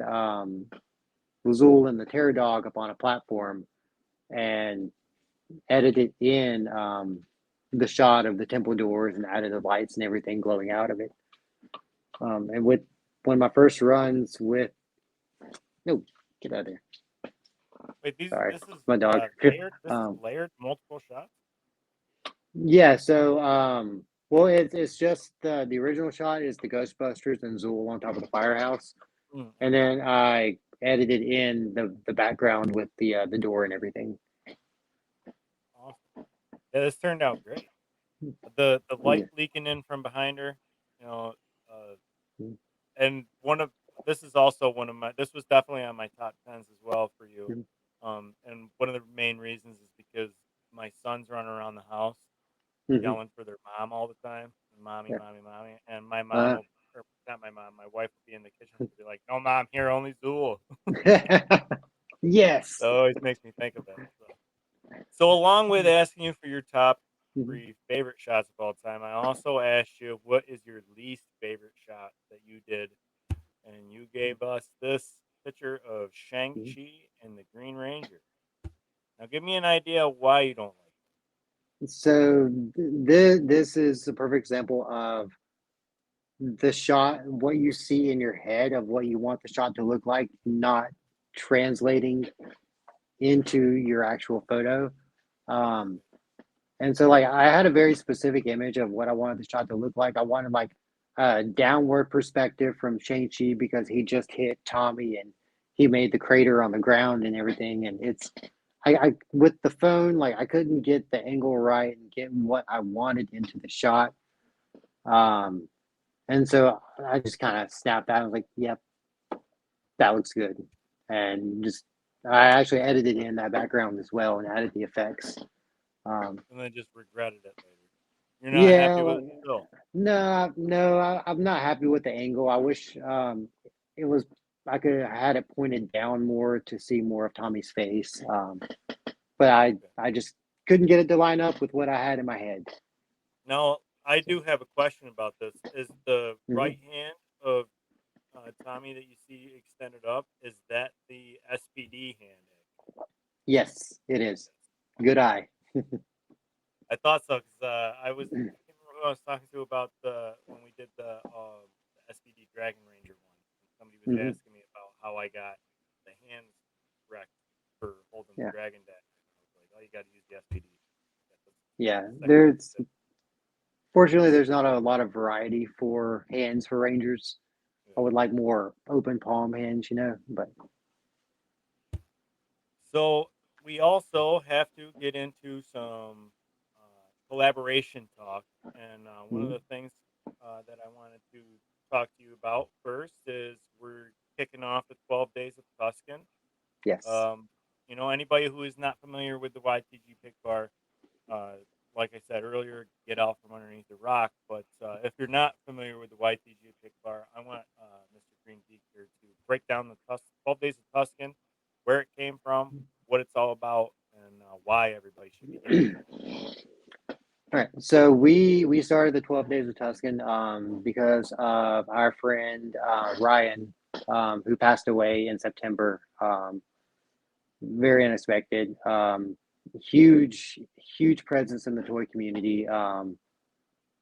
Lazul and the Terror Dog up on a platform and edited in the shot of the temple doors and added the lights and everything glowing out of it. And with one of my first runs with no, get out of there. Wait, Sorry, this is my dog. layered. This is um, layered multiple shots. yeah, so well, it's just the original shot is the Ghostbusters and Zool on top of the firehouse, and Okay. then I edited in the background with the door and everything. Awesome. Yeah, this turned out great. The light Yeah. leaking in from behind her, you know, uh, Mhm. and this is also one of my this was definitely on my top tens as well for you. Mhm. And one of the main reasons is because my sons run around the house Mhm. yelling for their mom all the time, mommy, Yeah. mommy, mommy, and my mom Uh, will, or not my mom, my wife will be in the kitchen. She'll be like, "No, mom, here only Zool." yes. That always makes me think of that. So along with asking you for your top Mhm. 3 favorite shots of all time. I also asked you what is your least favorite shot that you did, and you gave us this picture of Mhm. Shang-Chi and the Green Ranger. Now, give me an idea why you don't like So this is a perfect example of the shot, what you see in your head of what you want the shot to look like, not translating into your actual photo. Um, and so, like, I had a very specific image of what I wanted the shot to look like. I wanted like a downward perspective from Shang-Chi because he just hit Tommy and he made the crater on the ground and everything. And it's I with the phone, like I couldn't get the angle right and get what I wanted into the shot. Um, and so I just kind of snapped out. I was like, "Yep, that looks good," and just I actually edited in that background as well and added the effects. Um, it and then just regretted it later? You're not yeah, happy with like, it still? no, no, I'm not happy with the angle. I wish it was I could have had it pointed down more to see more of Tommy's face. But Okay. I just couldn't get it to line up with what I had in my head. Now, I So, do have a question about this. Is the mhm. right hand of Tommy that you see extended up, is that the SPD hand? Yes, it is. Good eye. I thought so because I can't remember who I was talking to about the when we did the SPD Dragon Ranger one. And somebody was Hmm. asking me about how I got the hands correct for holding the Yeah, dragon deck. And I was like, oh, you got to use the SPD. That's yeah. the second thing. There's fortunately there's not a lot of variety for hands for Rangers. I Yeah. would like more open palm hands, but So we also have to get into some collaboration talk, and one of mhm. the things that I wanted to talk to you about first is we're kicking off the 12 Days of Tusken. Yes. Um, anybody who is not familiar with the YTGPicbar, uh, like I said earlier, get out from underneath the rock. But if you're not familiar with the YTGPicbar, I want Mr. Green Geek here to break down the 12 Days of Tusken, where it came from, what it's all about, and why everybody should be getting it. All right, so we started the 12 Days of Tuscan because of our friend Ryan, who passed away in September. Very unexpected. Huge presence in the toy community.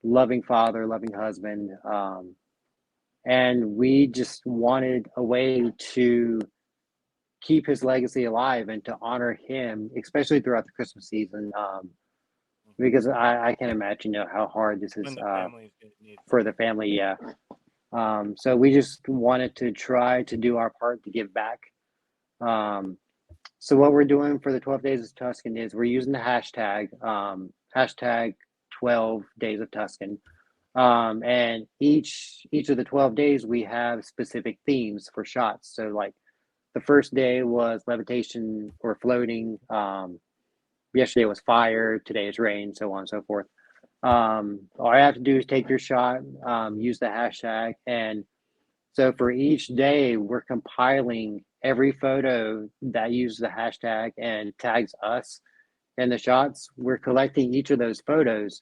Loving father, loving husband, and we just wanted a way to keep his legacy alive and to honor him, especially throughout the Christmas season. Hmm. Because I can imagine, how hard this When is the family is going to need for the family. Yeah. So we just wanted to try to do our part to give back. Um, so what we're doing for the 12 Days of Tuscan is we're using the hashtag 12 Days of Tuscan. And each of the 12 days we have specific themes for shots. So like the first day was levitation or floating. Yesterday was fire. Today is rain. So on and so forth. All I have to do is take your shot, use the hashtag, and so for each day, we're compiling every photo that uses the hashtag and tags us in the shots. We're collecting each of those photos,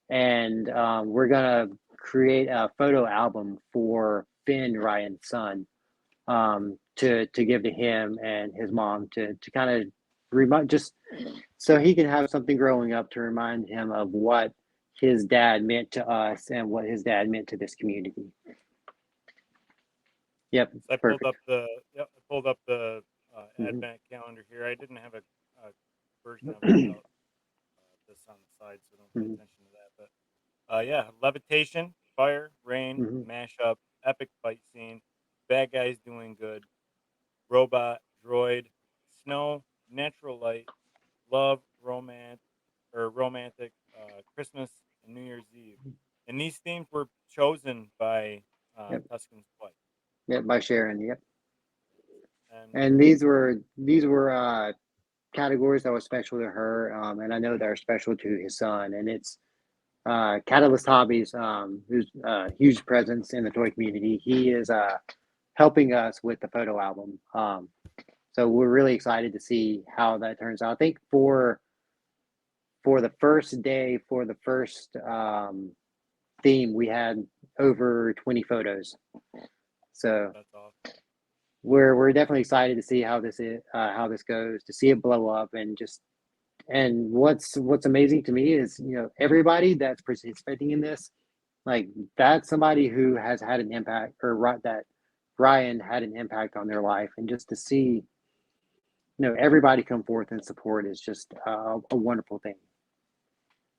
and we're gonna create a photo album for Finn, Ryan's son, to give to him and his mom to kind of remind, just so he can have something growing up to remind him of what his dad meant to us and what his dad meant to this community. Yep, So I pulled perfect. up the yep, I pulled up the Hmm. advent calendar here. I didn't have a version of it without this on the side, so don't pay Hmm. attention to that. But yeah, levitation, fire, rain, Hmm. mashup, epic fight scene, bad guys doing good, robot, droid, snow, natural light, love, romance, or romantic, Christmas, and New Year's Eve. And these themes were chosen by Yep, Tuscan's wife. yep, by Sharon. Yep, And and these were categories that were special to her, and I know they're special to his son. And it's Catalyst Hobbies, who's a huge presence in the toy community. He is helping us with the photo album. So we're really excited to see how that turns out. I think for the first day, for the first theme, we had over 20 photos. So That's awesome. we're definitely excited to see how this goes, to see it blow up, and what's amazing to me is, everybody that's participating in this, like, that's somebody who has had an impact, or that Ryan had an impact on their life, and just to see, everybody come forth and support is just a wonderful thing.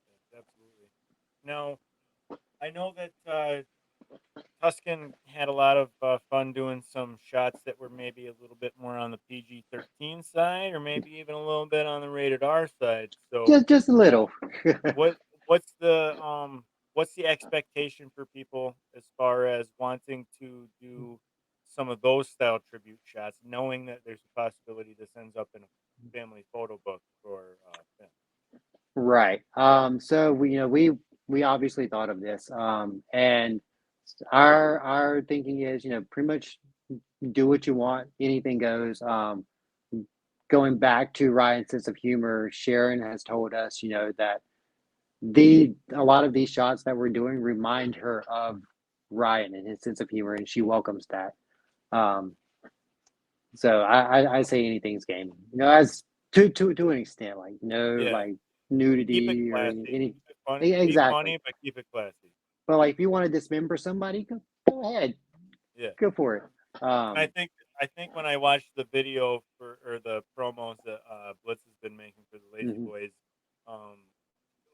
Yes, absolutely. Now, I know that Tusken had a lot of fun doing some shots that were maybe a little bit more on the PG-13 side, or maybe even a little bit on the rated R side. So, Just a little. what what's the expectation for people as far as wanting to do some of those style tribute shots, knowing that there's a possibility this ends up in a family photo book for film? Right. So we obviously thought of this. And our thinking is, pretty much do what you want, anything goes. Going back to Ryan's sense of humor, Sharon has told us, that a lot of these shots that we're doing remind her of Ryan and his sense of humor, and she welcomes that. Um, so I say anything's game, as to an extent, like no, Yeah, like keep it nudity or classy, any keep it fun, be exactly. funny, but keep it classy. But like if you want to dismember somebody, go ahead, Yeah. go for it. And I think when I watched the video for or the promos that Blitz has been making for the Lazy Mhm. Boys, um,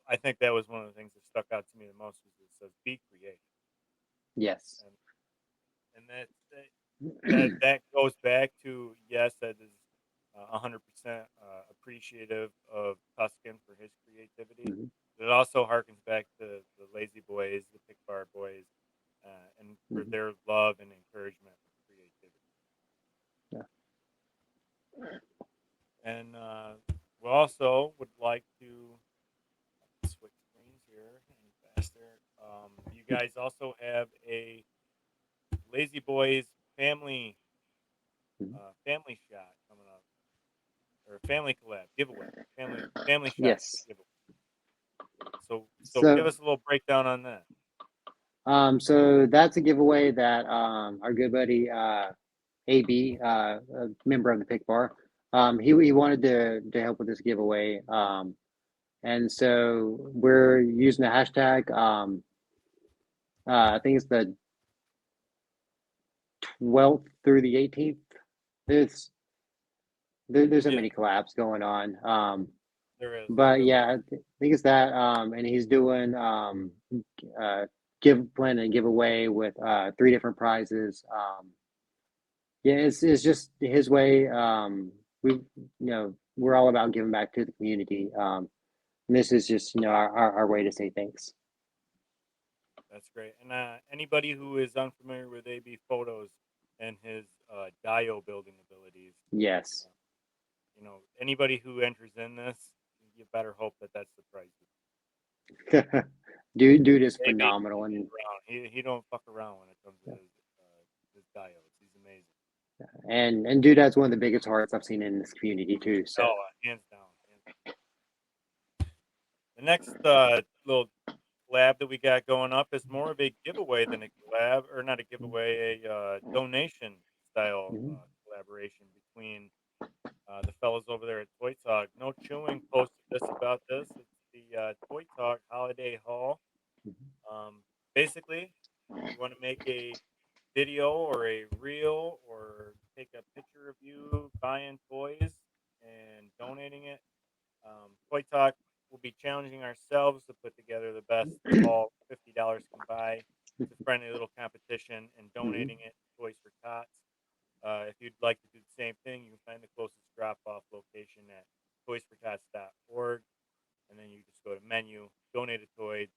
I think that was one of the things that stuck out to me the most was it says be creative, Yes. and that goes back to, yes, that is 100% appreciative of Tuscan for his creativity. Mhm. But it also harkens back to the Lazy Boys, the Pickbar Boys, and for Mhm. their love and encouragement of creativity. Yeah. And we also would like to switch screens here any faster. You guys also have a Lazy Boys Mhm. family shot coming up, or family collab giveaway, family shot Yes. giveaway. So give So us a little breakdown on that. so that's a giveaway that our good buddy AB, a member of the Pick Bar, he wanted to help with this giveaway. And so we're using the hashtag. I think it's the 12th through the 18th. There's there's so Yeah, many collabs going on. there But really yeah, is. think it's that. And he's doing uh, planning a giveaway with three different prizes. Yeah, it's just his way. We're all about giving back to the community. And this is just our way to say thanks. That's great. And anybody who is unfamiliar with AB Photos and his Dio building abilities, Yes. uh, anybody who enters in this, you better hope that that's the prize. Dude Because is AB phenomenal, doesn't and fuck around. He don't fuck around when it comes to his diodes. He's amazing. dude has one of the biggest hearts I've seen in this community too. So Oh, hands down. The next little collab that we got going up is more of a giveaway than a collab, or not a giveaway, a donation style mhm, collaboration between the fellows over there at Toy Talk. No Chewing posted this about this. It's the Toy Talk Holiday Haul. mhm, Um, Basically, you want to make a video or a reel or take a picture of you buying toys and donating it. Toy Talk will be challenging ourselves to put together the best that all $50 can buy. It's a friendly little competition, and mhm, donating it to Toys for Tots. If you'd like to do the same thing, you can find the closest drop-off location at toysfortots.org, and then you just go to menu, donate a toy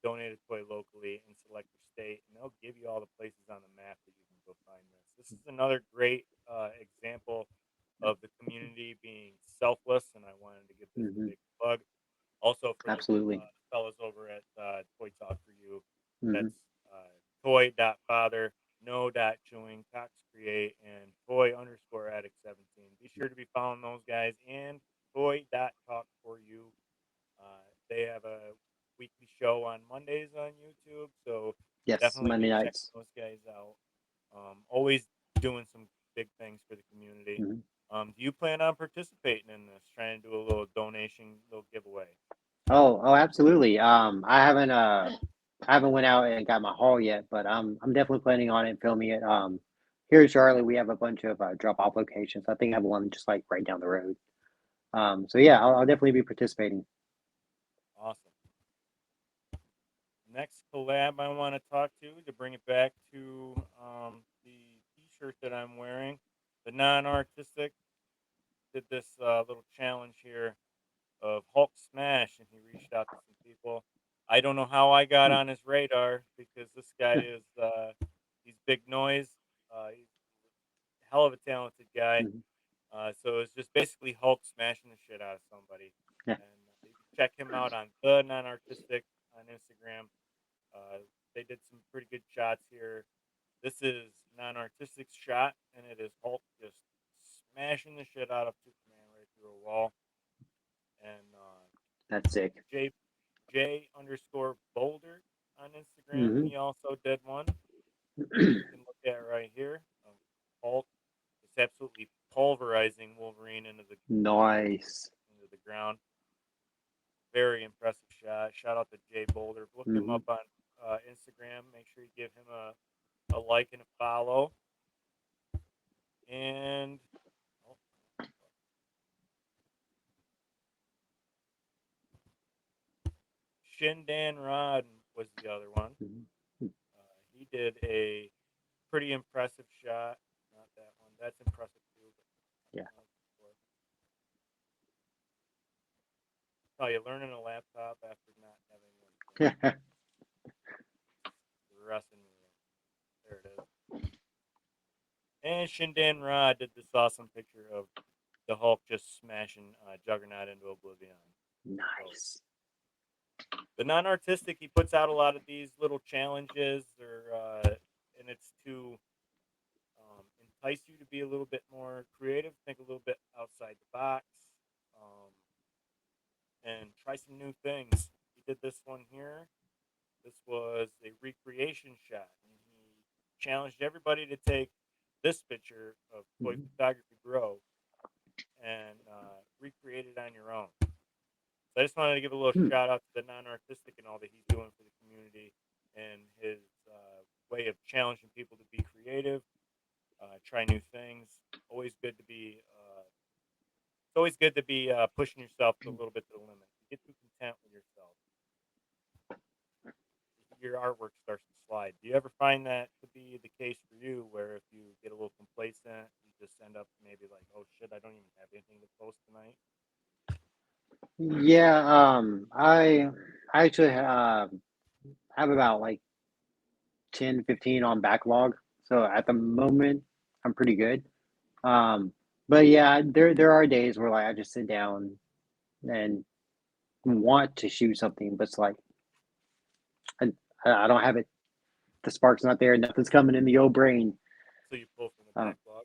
locally, and select your state, and they'll give you all the places on the map that you can go find this. This is another great example of the community being selfless, and I wanted to give this a mhm. big plug. Also for the Absolutely. fellows over at Toy Talk for You, Mhm. that's toy.father, no.chewing, Cox Create, and toy_addict17. Be sure to be following those guys and toy.talk for you. They have a weekly show on Mondays on YouTube, so Yes, definitely Monday be checking nights. those guys out. Always doing some big things for the community. Mhm. Do you plan on participating in this? Trying to do a little donation, little giveaway? Oh, absolutely. I haven't went out and got my haul yet, but I'm definitely planning on it, filming it. Here in Charlotte, we have a bunch of drop off locations. I think I have one just like right down the road. So yeah, I'll definitely be participating. Awesome. Next collab I want to talk to bring it back to the T-shirt that I'm wearing. The non-artistic did this little challenge here of Hulk Smash, and he reached out to some people. I don't know how I got on his radar because this guy is he's big noise. He's a hell of a talented guy. Mhm. So it's just basically Hulk smashing the shit out of somebody. Yeah, And you can check him out on the non-artistic on Instagram. They did some pretty good shots here. This is non-artistic shot, and it is Hulk just smashing the shit out of Superman right through a wall. And that's sick. J _Boulder on Instagram. Hmm. He also did one. You can look at right here. Hulk is absolutely pulverizing Wolverine Nice. into the ground. Very impressive shot. Shout out to Jay Boulder. Look him Hmm. up on Instagram. Make sure you give him a like and a follow. And oh, Shindan Rod was the other one. He did a pretty impressive shot. Not that one. That's impressive too. Yeah. Oh, you're learning a laptop after not having one. Dressing room. There it is. And Shindan Rod did this awesome picture of the Hulk just smashing Juggernaut into oblivion. Nice. So, the non-artistic, he puts out a lot of these little challenges, and it's to entice you to be a little bit more creative, think a little bit outside the box, um, and try some new things. He did this one here. This was a recreation shot, and he challenged everybody to take this picture of Toy Hmm. Photography Bro and recreate it on your own. So I just wanted to give a little Hmm. shout out to the non-artistic and all that he's doing for the community and his way of challenging people to be creative, try new things. Always good to be. It's always good to be pushing yourself to a little bit to the limit. You get too content with yourself, your artwork starts to slide. Do you ever find that to be the case for you, where if you get a little complacent, you just end up maybe like, oh shit, I don't even have anything to post tonight? Yeah, I actually have about like 10, 15 on backlog. So at the moment, I'm pretty good. Um, but yeah, there are days where like I just sit down and want to shoot something, but it's like I, I don't have it. The spark's not there. Nothing's coming in the old brain. So you pull from the Um, backlog.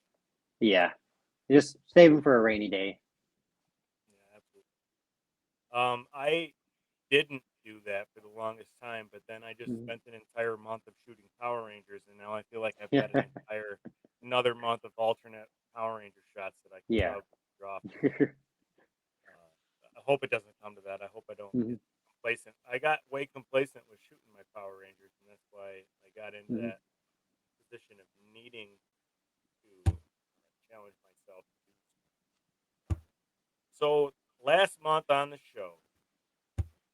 yeah, just saving for a rainy day. Yeah, absolutely. I didn't do that for the longest time, but then I just Mhm. spent an entire month of shooting Power Rangers, and now I feel like I've Yeah, got another month of alternate Power Ranger shots that I can yeah. draw from. I hope it doesn't come to that. I hope I don't Hmm. get complacent. I got way complacent with shooting my Power Rangers, and that's why I got into Hmm. that position of needing to challenge myself. So last month on the show,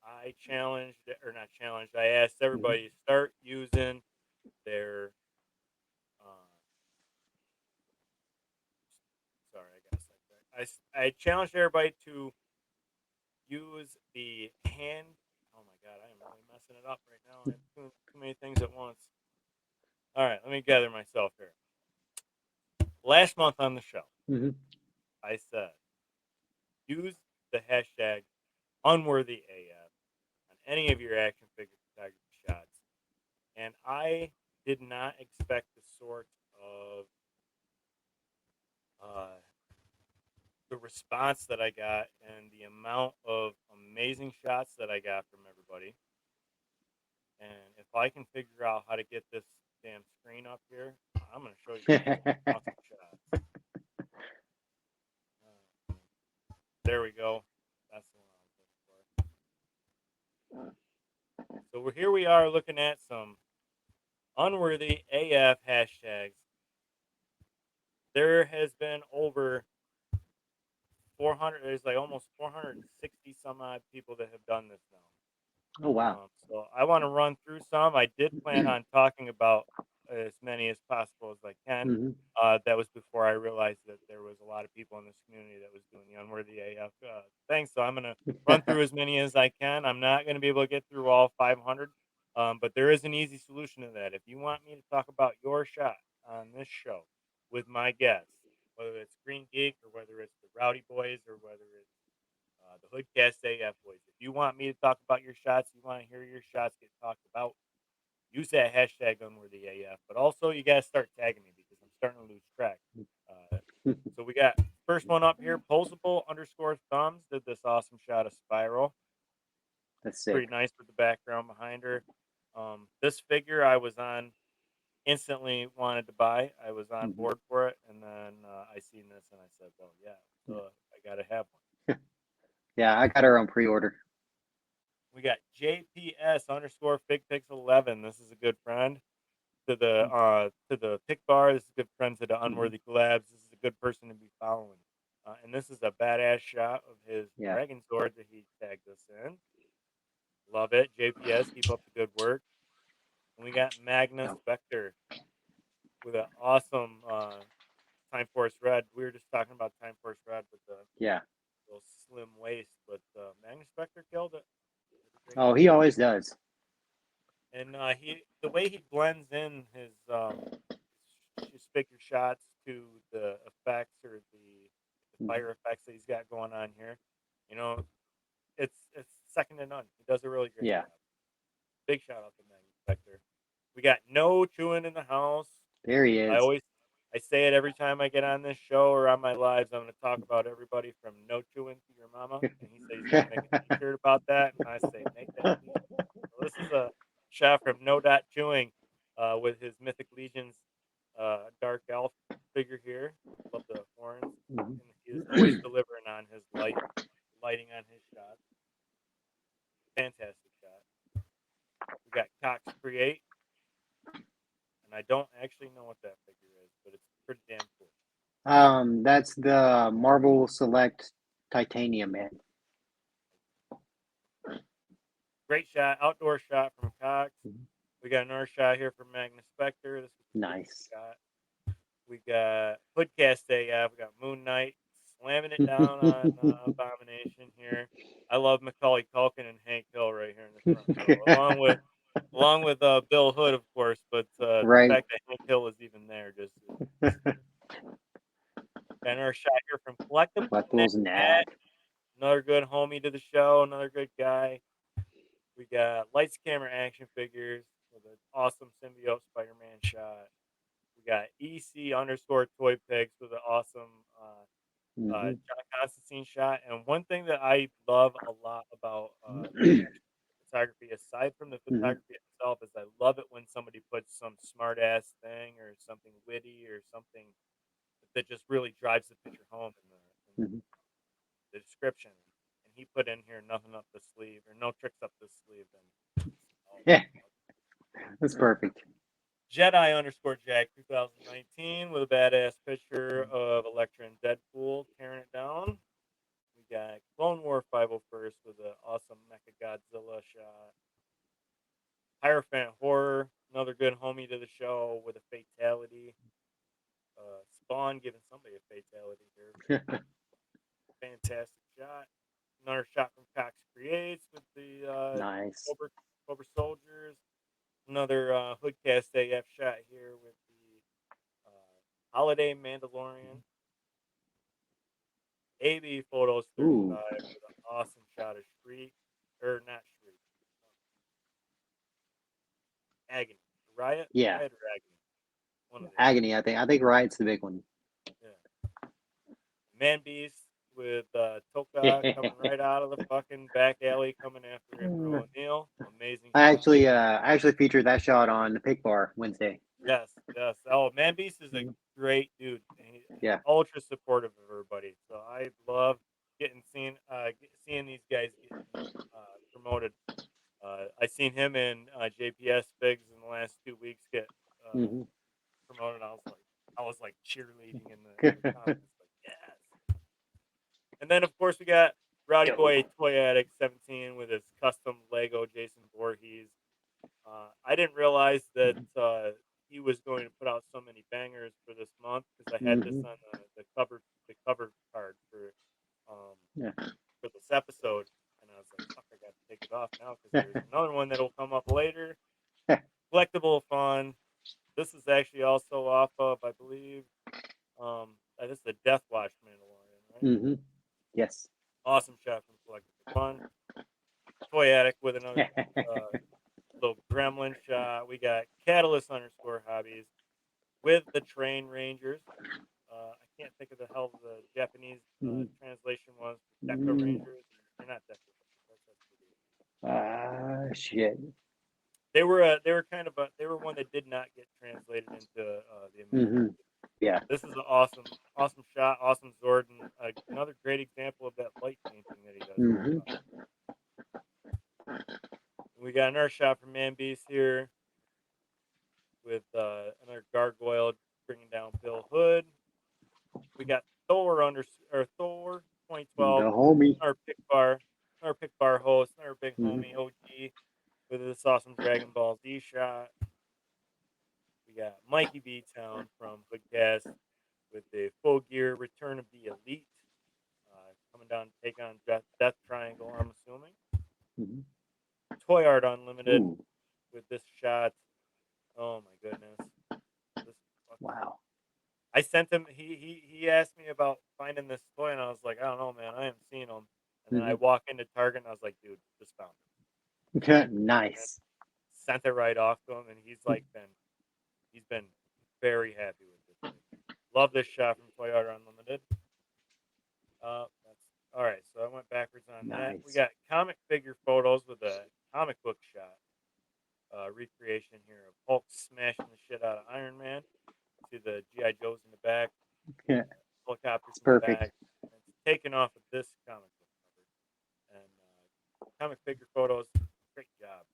I challenged, or not challenged, I asked Hmm. everybody to start using their, uh, sorry, I got sidetracked. I challenged everybody to use the hand. Oh my God, I am really messing it up right now. I have too many things at once. All right, let me gather myself here. Last month on the show, Hmm. I said use the hashtag UnworthyAF on any of your action figure photography shots, and I did not expect the sort of uh, the response that I got and the amount of amazing shots that I got from everybody. And if I can figure out how to get this damn screen up here, I'm going to show you guys some awesome shots. There we go. That's the one I was looking for. So here we are looking at some unworthy AF hashtags. There has been over 400. There's like almost 460 some odd people that have done this now. Oh wow. So I want to run through some. I did plan on talking about as many as possible as I can. Hmm. That was before I realized that there was a lot of people in this community that was doing the unworthy AF thing. So I'm going to run through as many as I can. I'm not going to be able to get through all 500, but there is an easy solution to that. If you want me to talk about your shot on this show with my guests, whether it's Green Geek or whether it's the Rowdy Boys or whether it's the Hoodcast AF Boys. If you want me to talk about your shots, you want to hear your shots get talked about, use that hashtag UnworthyAF. But also, you got to start tagging me because I'm starting to lose track. So we got first one up here, posable_thumbs did this awesome shot of Spiral. That's sick. Pretty nice with the background behind her. This figure I was on, instantly wanted to buy. I was on board for it, and then I seen this and I said, well, yeah, so I got to have one. Yeah, I got her on pre-order. We got JPS_FigPix11. This is a good friend to the Picbar. This is a good friend to the Unworthy Collabs. This is a good person to be following. And this is a badass shot of his dragon sword that he tagged us in. Love it. JPS, keep up the good work. And we got Magnus Spectre with an awesome Time Force Red. We were just talking about Time Force Red with the little slim waist, but Magnus Spectre killed it. Oh, he always does. And the way he blends in his figure shots to the effects or the fire effects that he's got going on here, you know, it's second to none. He does a really great job. Big shout out to Magnus Spectre. We got No Chewing in the house. There he is. I say it every time I get on this show or on my lives. I'm going to talk about everybody from No Chewing to your mama. And he says he's going to make a t-shirt about that. And I say, make that t-shirt. So this is a shot from No Dot Chewing with his Mythic Legions Dark Elf figure here. Love the horns. And he is always delivering on his lighting on his shots. Fantastic shot. We got Cox Create. And I don't actually know what that figure is, but it's pretty damn cool. That's the Marvel Select Titanium Man. Great shot, outdoor shot from Cox. We got another shot here from Magnus Spectre. This is nice. Shot. We got Hoodcast AF. We got Moon Knight slamming it down on Abomination here. I love Macaulay Culkin and Hank Hill right here in the front row, along with Bill Hood, of course. But the fact that Hank Hill is even there just. Got another shot here from Collectibles Nat. Another good homie to the show. Another good guy. We got Lights, Camera, Action Figures with an awesome symbiote Spider-Man shot. We got EC_Toy Pigs with an awesome John Constantine shot. And one thing that I love a lot about photography, aside from the photography itself, is I love it when somebody puts some smart-ass thing or something witty or something that just really drives the picture home in the description. And he put in here nothing up the sleeve or no tricks up the sleeve. Yeah, that's perfect. Jedi_Jack 2019 with a badass picture of Elektra and Deadpool tearing it down. We got Clone War 501st with an awesome Mecha Godzilla shot. Hierophant Horror, another good homie to the show with a fatality. Spawn giving somebody a fatality here. Fantastic shot. Another shot from Cox Creates with the nice Cobra Soldiers. Another Hoodcast AF shot here with the Holiday Mandalorian. AB Photos 35 with an awesome shot of Shriek. Or not Shriek. Agony. Riot? Yeah. Riot or Agony? One of Agony, I think Riot's the big one. Yeah. Man Beast with Toka coming right out of the fucking back alley, coming after Andrew O'Neal. Amazing. I shot. actually featured that shot on the PicBar Wednesday. Yes. Oh, Man Beast is a great dude. He's Yeah. ultra supportive of everybody. So I love seeing these guys getting promoted. I seen him in JPS Bigs in the last 2 weeks get Mhm. promoted. I was like cheerleading in the comments, like yes. And then of course we got Rowdy Boy Toy Addict 17 with his custom Lego Jason Voorhees. I didn't realize that he was going to put out so many bangers for this month because I had this Mhm. on the cover card Yeah. for this episode, and I was like, "Fuck, I got to take it off now because there's another one that'll come up later." Collectible fun. This is actually also off of, I believe, this is the Death Watch Mandalorian, right? Mhm. Yes. Awesome shot from Collectible Fun. Toy Addict with another little gremlin shot. We got Catalyst _ Hobbies with the Train Rangers. I can't think of the hell the Japanese Mhm. translation was. Deca Mm. Rangers. They're not Deca Rangers. Shit. They were kind of they were one that did not get translated into the American. Mhm. Yeah. This is an awesome shot, awesome Zordon. Another great example of that light painting that he does. Mhm. We got another shot from Man Beast here with another gargoyle bringing down Bill Hood. We got Thor Thor 2012, The homie. our PicBar host, our big Mhm. homie OG with this awesome Dragon Ball Z shot. We got Mikey B Town from Hoodcast with the Full Gear Return of the Elite. Coming down to take on Death Triangle, I'm assuming. Mhm. Toy Art Unlimited Ooh. with this shot. Oh my goodness. Wow. I sent him, he asked me about finding this toy, and I was like, I don't know, man. I haven't seen him. And then I Mhm. walk into Target, and I was like, dude, just found him. Nice. Sent it right off to him, and he's been very happy with this. Love this shot from Toy Art Unlimited. That's all right. So I went backwards on that. We Nice. got comic figure photos with a comic book shot recreation here of Hulk smashing the shit out of Iron Man. See the GI Joes in the back, Yeah. helicopters It's in the perfect. back. And it's taken off of this comic book cover. And comic figure photos, great job.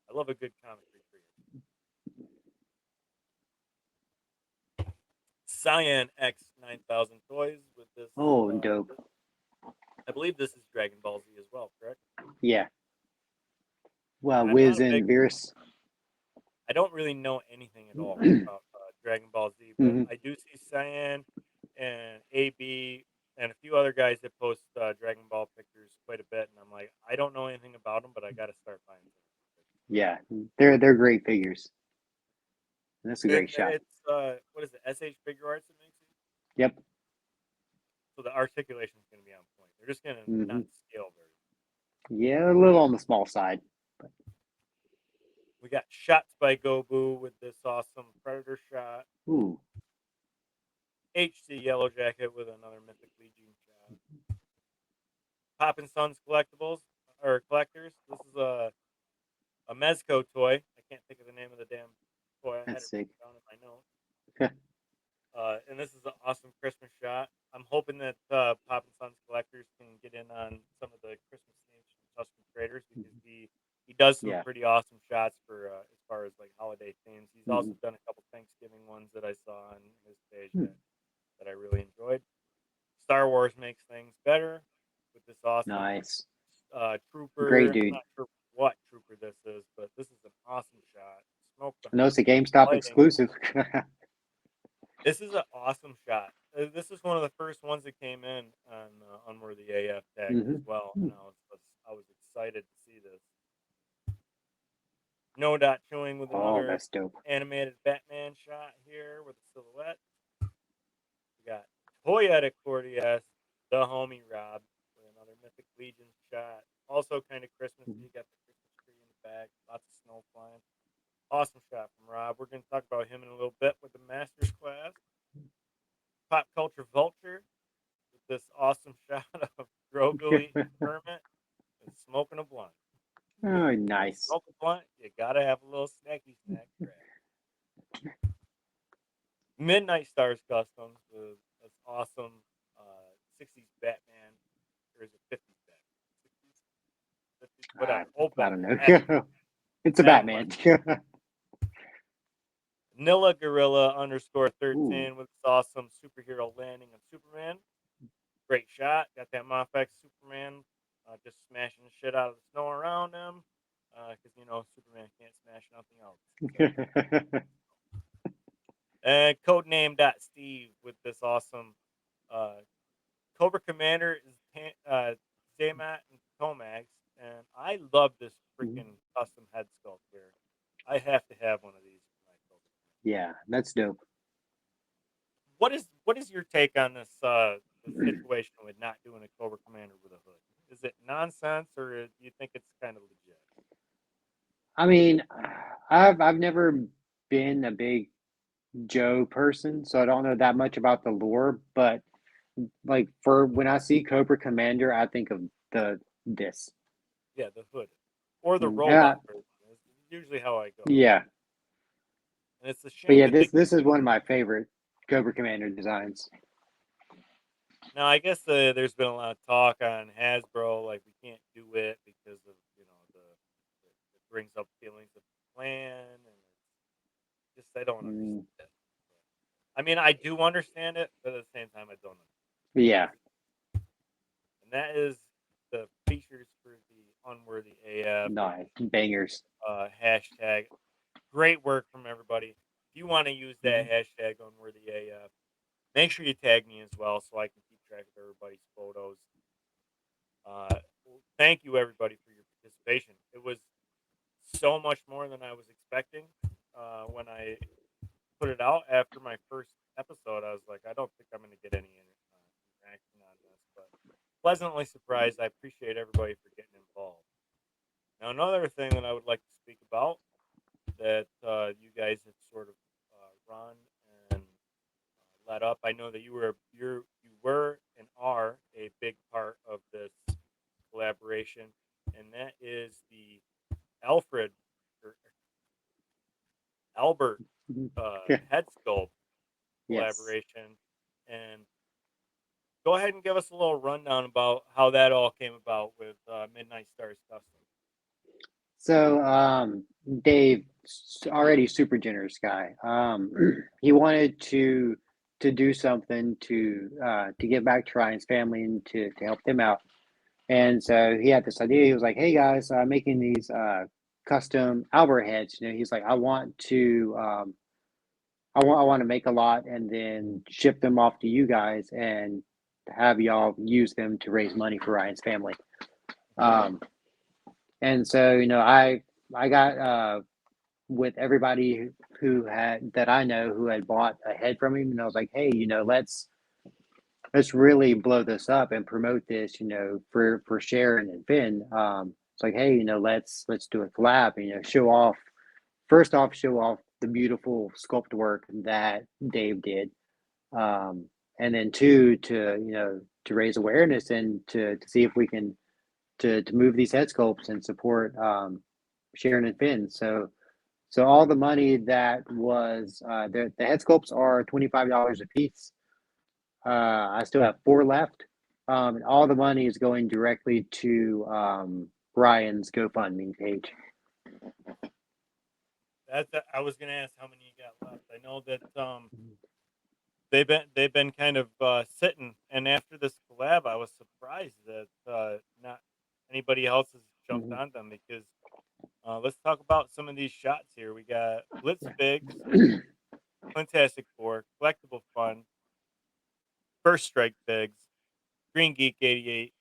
I love a good comic recreation. Cyan X 9000 toys with this. Oh, dope. I believe this is Dragon Ball Z as well, correct? Yeah. Well, And I'm Wiz not a big. and Beerus. I don't really know anything at all about Dragon Ball Z, but Mhm. I do see Cyan and AB and a few other guys that post Dragon Ball pictures quite a bit, and I'm like, I don't know anything about them, but I got to start buying them. Yeah. They're great figures. And that's a And great shot. it's what is it? SH Figure Arts that makes it. Yep. So the articulation is going to be on point. They're just going to not Mhm. scale very. Yeah, a little on the small side. We got shots by Gobu with this awesome Predator shot. Ooh. HC Yellow Jacket with another Mythic Legion shot. Poppin' Sons collectibles or collectors. This is a Mezco toy. I can't think of the name of the damn toy. I had That's it sick. written down in my notes. And this is an awesome Christmas shot. I'm hoping that Poppin' Sons collectors can get in on some of the Christmas themes from Tusken Traders because he does some Yeah. pretty awesome shots for as far as like holiday themes. He's also Mhm. done a couple Thanksgiving ones that I saw on his page Hmm. that I really enjoyed. Star Wars makes things better with this awesome Nice. trooper. Great I'm dude. not sure what trooper this is, but this is an awesome shot. Smoke I know it's a behind GameStop lighting. exclusive. This is an awesome shot. This is one of the first ones that came in on Unworthy AF tag as Mhm. well, and I was excited to see this. No Dot Chewing with Oh, another that's dope. animated Batman shot here with a silhouette. We got Toyota Cordias, the homie Rob with another Mythic Legion shot. Also kind of Christmassy. You got the Christmas tree in the back, lots of snow flying. Awesome shot from Rob. We're going to talk about him in a little bit with the Masters class. Pop Culture Vulture with this awesome shot of Grogu eating Kermit and smoking a blunt. Oh, You nice. smoke a blunt, you gotta have a little snacky snack. Midnight Stars Customs was this awesome 60s Batman, or is it 50s Batman? 60s, whatever. Old I don't Batman. know. It's a Batman. Batman. Nilla Gorilla _13 Ooh. with this awesome superhero landing of Superman. Great shot. Got that Mafex Superman just smashing the shit out of the snow around him. Because, Superman can't smash nothing else. And Codename.Steve with this awesome Cobra Commander is Zaymat and Tomax. And I love this freaking custom head sculpt here. I have to have one of these for my Cobra. Yeah, that's dope. What is your take on this situation with not doing a Cobra Commander with a hood? Is it nonsense, or do you think it's kind of legit? I mean, I've never been a big Joe person, so I don't know that much about the lore, but like for when I see Cobra Commander, I think of this. Yeah, the hood or the Yeah, robot version is usually how I go. yeah. And it's a But shame yeah, that this is one of my favorite Cobra Commander designs. Now, I guess there's been a lot of talk on Hasbro, like we can't do it because of it brings up feelings of the clan, and just I don't understand it. I mean, I do understand it, but at the same time, I don't understand. Yeah, And that is the features for the Unworthy AF nice bangers. hashtag. Great work from everybody. If you want to use that hashtag Unworthy AF, make sure you tag me as well so I can keep track of everybody's photos. Thank you everybody for your participation. It was so much more than I was expecting when I put it out after my first episode. I was like, I don't think I'm going to get any interaction on this, but pleasantly surprised. I appreciate everybody for getting involved. Now, another thing that I would like to speak about that you guys have sort of run and led up. I know that you were and are a big part of this collaboration, and that is the Alfred or Albert head sculpt Yes. collaboration. And go ahead and give us a little rundown about how that all came about with Midnight Stars Custom. So, Dave, already super generous guy. He wanted to do something to give back to Ryan's family and to help them out. And so he had this idea. He was like, "Hey guys, I'm making these custom Albert heads." He's like, "I want to I want to make a lot and then ship them off to you guys and have y'all use them to raise money for Ryan's family." And so I got with everybody who had that I know who had bought a head from him, and I was like, "Hey, let's really blow this up and promote this, for Sharon and Finn." It's like, "Hey, let's do a collab, show off the beautiful sculpt work that Dave did, and then two, to raise awareness and to see if we can to move these head sculpts and support Sharon and Finn." So all the money that was the head sculpts are $25 a piece. I still have 4 left. And all the money is going directly to Ryan's GoFundMe page. I was gonna ask how many you got left. I know that they've been kind of sitting, and after this collab, I was surprised that not anybody else has jumped on them because let's talk about some of these shots here. We got Blitz Figs, Fantastic Four, Collectible Fun, First Strike Figs, Green Geek 88,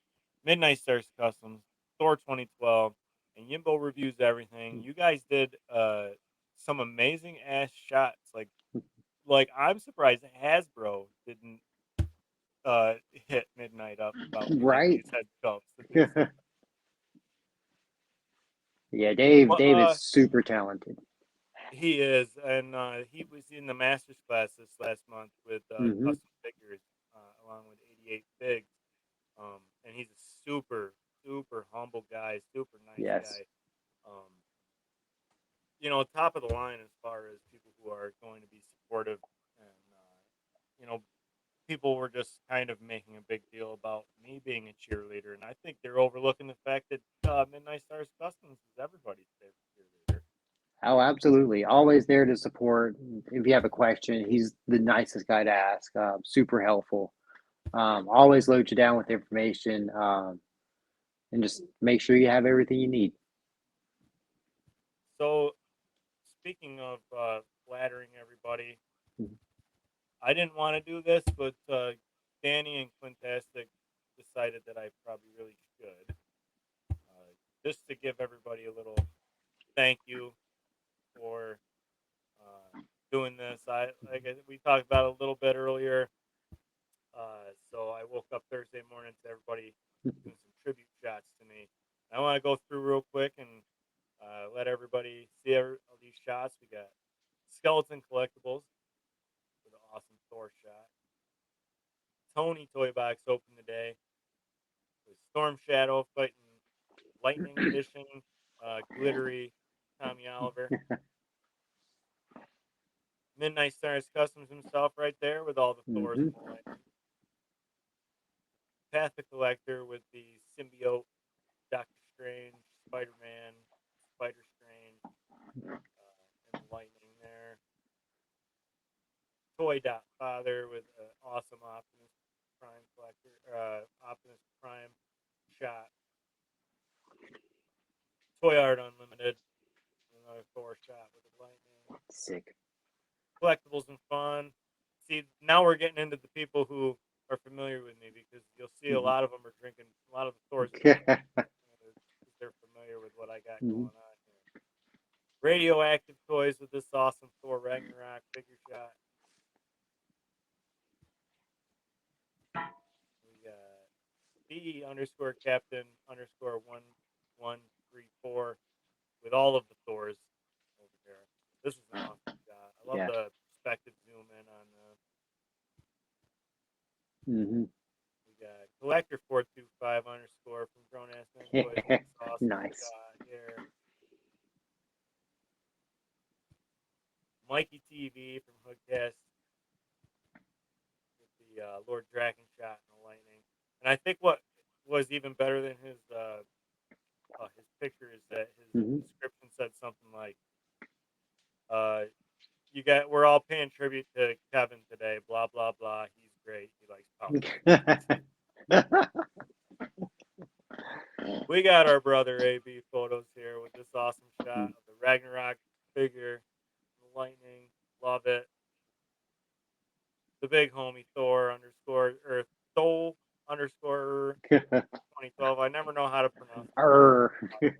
Midnight Stars Customs, Thor 2012, and Yimbo Reviews Everything. You guys did some amazing ass shots. Like I'm surprised Hasbro didn't hit Midnight up about making Right? these head sculpts. Yeah, Dave Well, is super talented. he is, and he was in the Masters class this last month with Hmm Custom Figures, along with 88 Figs. And he's a super, super humble guy, super nice Yes. guy. You know, top of the line as far as people who are going to be supportive. And, you know, people were just kind of making a big deal about me being a cheerleader. And I think they're overlooking the fact that Midnight Stars Customs is everybody's favorite cheerleader. Oh, absolutely. Always there to support. If you have a question, he's the nicest guy to ask. Super helpful. Always load you down with information, and just make sure you have everything you need. So, speaking of flattering everybody, Mhm. I didn't want to do this, but Danny and Quintastic decided that I probably really should. Just to give everybody a little thank you for doing this. We talked about it a little bit earlier. So I woke up Thursday morning to everybody doing some tribute shots to me. I want to go through real quick and let everybody see all these shots. We got Skeleton Collectibles with an awesome Thor shot. Tony Toy Box opened today with Storm Shadow fighting Lightning Edition, glittery Tommy Oliver. Midnight Stars Customs himself right there with all the Thors and Mhm. the Lightning. Path the Collector with the symbiote, Doctor Strange, Spider-Man, Spider Strange, and the Lightning there. Toy Dot Father with an awesome Optimus Prime collector, Optimus Prime shot. Toy Art Unlimited, another Thor shot with the Lightning. Sick. Collectibles and fun. See, now we're getting into the people who are familiar with me because you'll see a Mhm. lot of them are drinking. A lot of the Thors are drinking. They're familiar with what I got Mhm. going on here. Radioactive toys with this awesome Thor Ragnarok figure shot. We got B_Captain_1134 with all of the Thors over here. This is an awesome shot. I love Yeah. the perspective zoom in on the. Mhm. We got Collector425_ from Grown Ass Men Toys with this awesome Nice. shot here. Mikey TV from Hoodcast with the Lord Draken shot and the lightning. And I think what was even better than his picture is that his Mhm. description said something like, we're all paying tribute to Kevin today, blah blah blah. He's great. He likes Power. We got our brother AB photos here with this awesome shot of the Ragnarok figure, the lightning. Love it. The big homie Thor_2012. I never know how to pronounce it.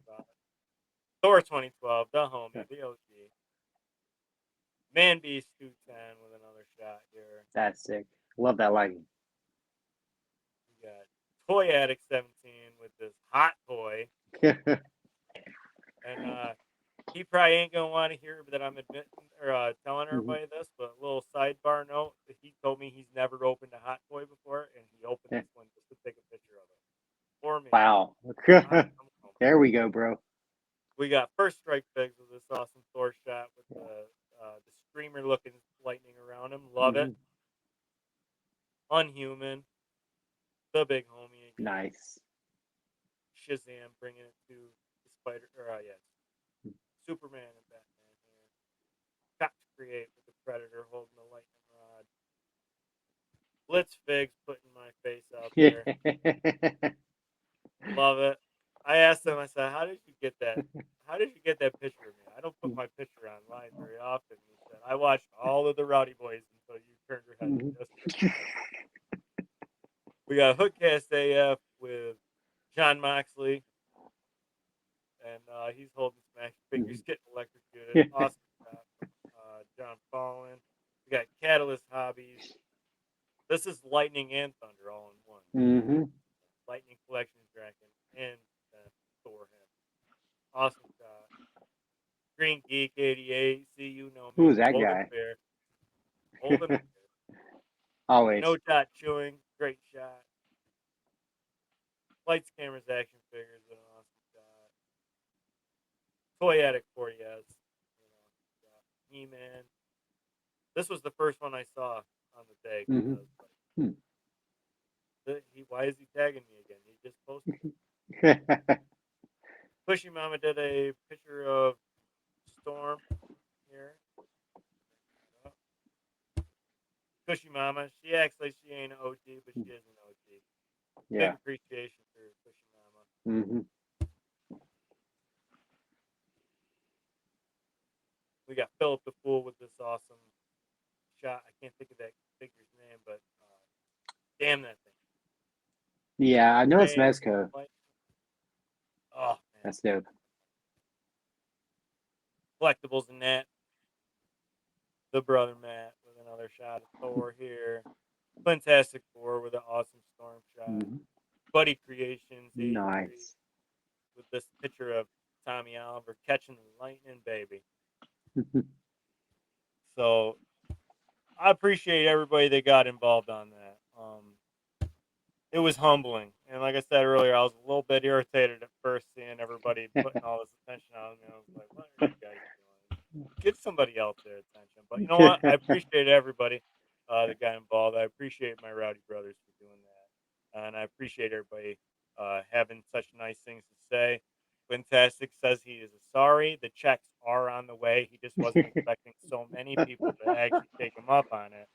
Thor 2012, the homie, the OG. Man Beast 210 with another shot here. That's sick. Love that lighting. We got Toy Addict 17 with this hot toy. And he probably ain't gonna want to hear that I'm admitting or telling everybody this, but a little sidebar note: he told me he's never opened a hot toy before, and he opened this one just to take a picture of it for me. Wow. There we go, bro. We got First Strike Figs with this awesome Thor shot with the streamer looking lightning around him. Love it. Unhuman, the big homie again. Nice. Shazam bringing it to the Superman and Batman here. Got to create with the Predator holding the lightning rod. Blitz Figs putting my face out there. Love it. I asked him, I said, how did you get that? How did you get that picture of me? I don't put my picture online very often. He said, I watched all of the Rowdy Boys until you turned your head yesterday. We got Hoodcast AF with John Moxley. And he's holding some action figures, getting electrocuted. Awesome shot from John Fallon. We got Catalyst Hobbies. This is Lightning and Thunder all in one. Lightning Collections Draken and Thor him. Awesome shot. Green Geek 88. See, you know me. Who's that Golden guy? Bear. Golden Bear. Always. No Dot Chewing. great shot. Lights, cameras, action figures, an awesome shot. Toy Addict 40S. He-Man. This was the first one I saw on the tag. I was like, why is he tagging me again? He just posted it. Pushy Mama did a picture of Storm here. Pushy Mama, she acts like she ain't an OG, but she is an OG. Yeah. Big appreciation for Pushy Mama. We got Philip the Fool with this awesome shot. I can't think of that figure's name, but damn that thing. Yeah, I know it's Hey, Mezco. oh, man. That's dope. Collectibles and that. The Brother Matt with another shot of Thor here. Fantastic Four with an awesome Storm shot. Buddy Creations 83 Nice. with this picture of Tommy Oliver catching the lightning, baby. So I appreciate everybody that got involved on that. It was humbling, and like I said earlier, I was a little bit irritated at first seeing everybody putting all this attention on me. I was like, "What are you guys doing? Give somebody else their attention." But you know what? I appreciate everybody that got involved. I appreciate my rowdy brothers for doing that, and I appreciate everybody having such nice things to say. Fantastic says he is sorry. The checks are on the way. He just wasn't expecting so many people to actually take him up on it.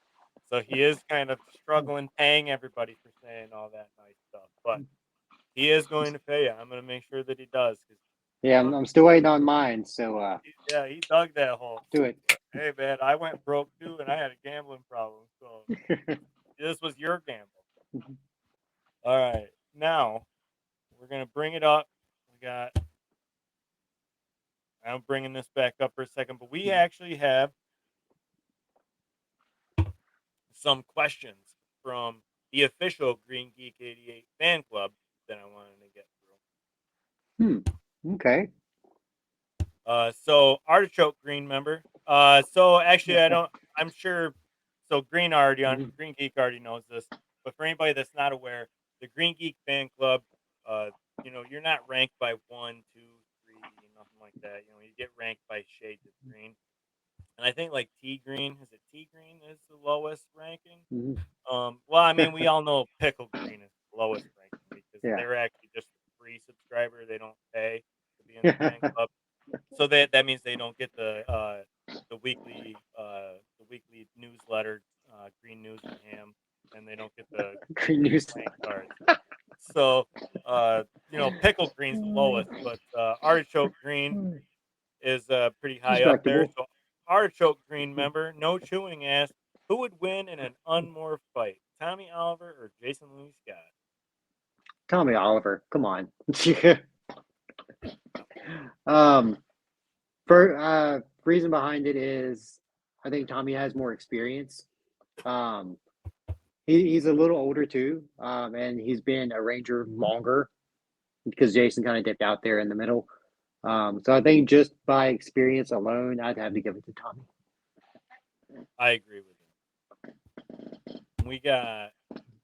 So he is kind of struggling paying everybody for saying all that nice stuff. But he is going to pay you. I'm going to make sure that he does. Yeah, I'm still waiting on mine. So Yeah, he dug that hole. do it. Hey, man, I went broke too, and I had a gambling problem. So this was your gamble. All right. Now, we're going to bring it up. I'm bringing this back up for a second, but we actually have some questions from the official Green Geek 88 fan club that I wanted to get through. Okay. So Artichoke Green member. So actually, I'm sure. So Green Geek already knows this, but for anybody that's not aware, the Green Geek fan club, you're not ranked by 1, 2, 3, nothing like that. You get ranked by shades of green. And I think like Tea Green, is it Tea Green is the lowest ranking? Well, I mean, we all know Pickle Green is the lowest ranking because they're actually just a free subscriber. They don't pay to be in the fan club. So that means they don't get the weekly newsletter, Green News and Ham, and they don't get the Green News playing cards. So Pickle Green's the lowest, but Artichoke Green is pretty high up there. Respectable. So Artichoke Green member No Chewing asked, who would win in an unmorphed fight, Tommy Oliver or Jason Lee Scott? Tommy Oliver, come on. For reason behind it is I think Tommy has more experience. He's a little older too, and he's been a Ranger longer because Jason kind of dipped out there in the middle. So I think just by experience alone, I'd have to give it to Tommy. I agree with you. We got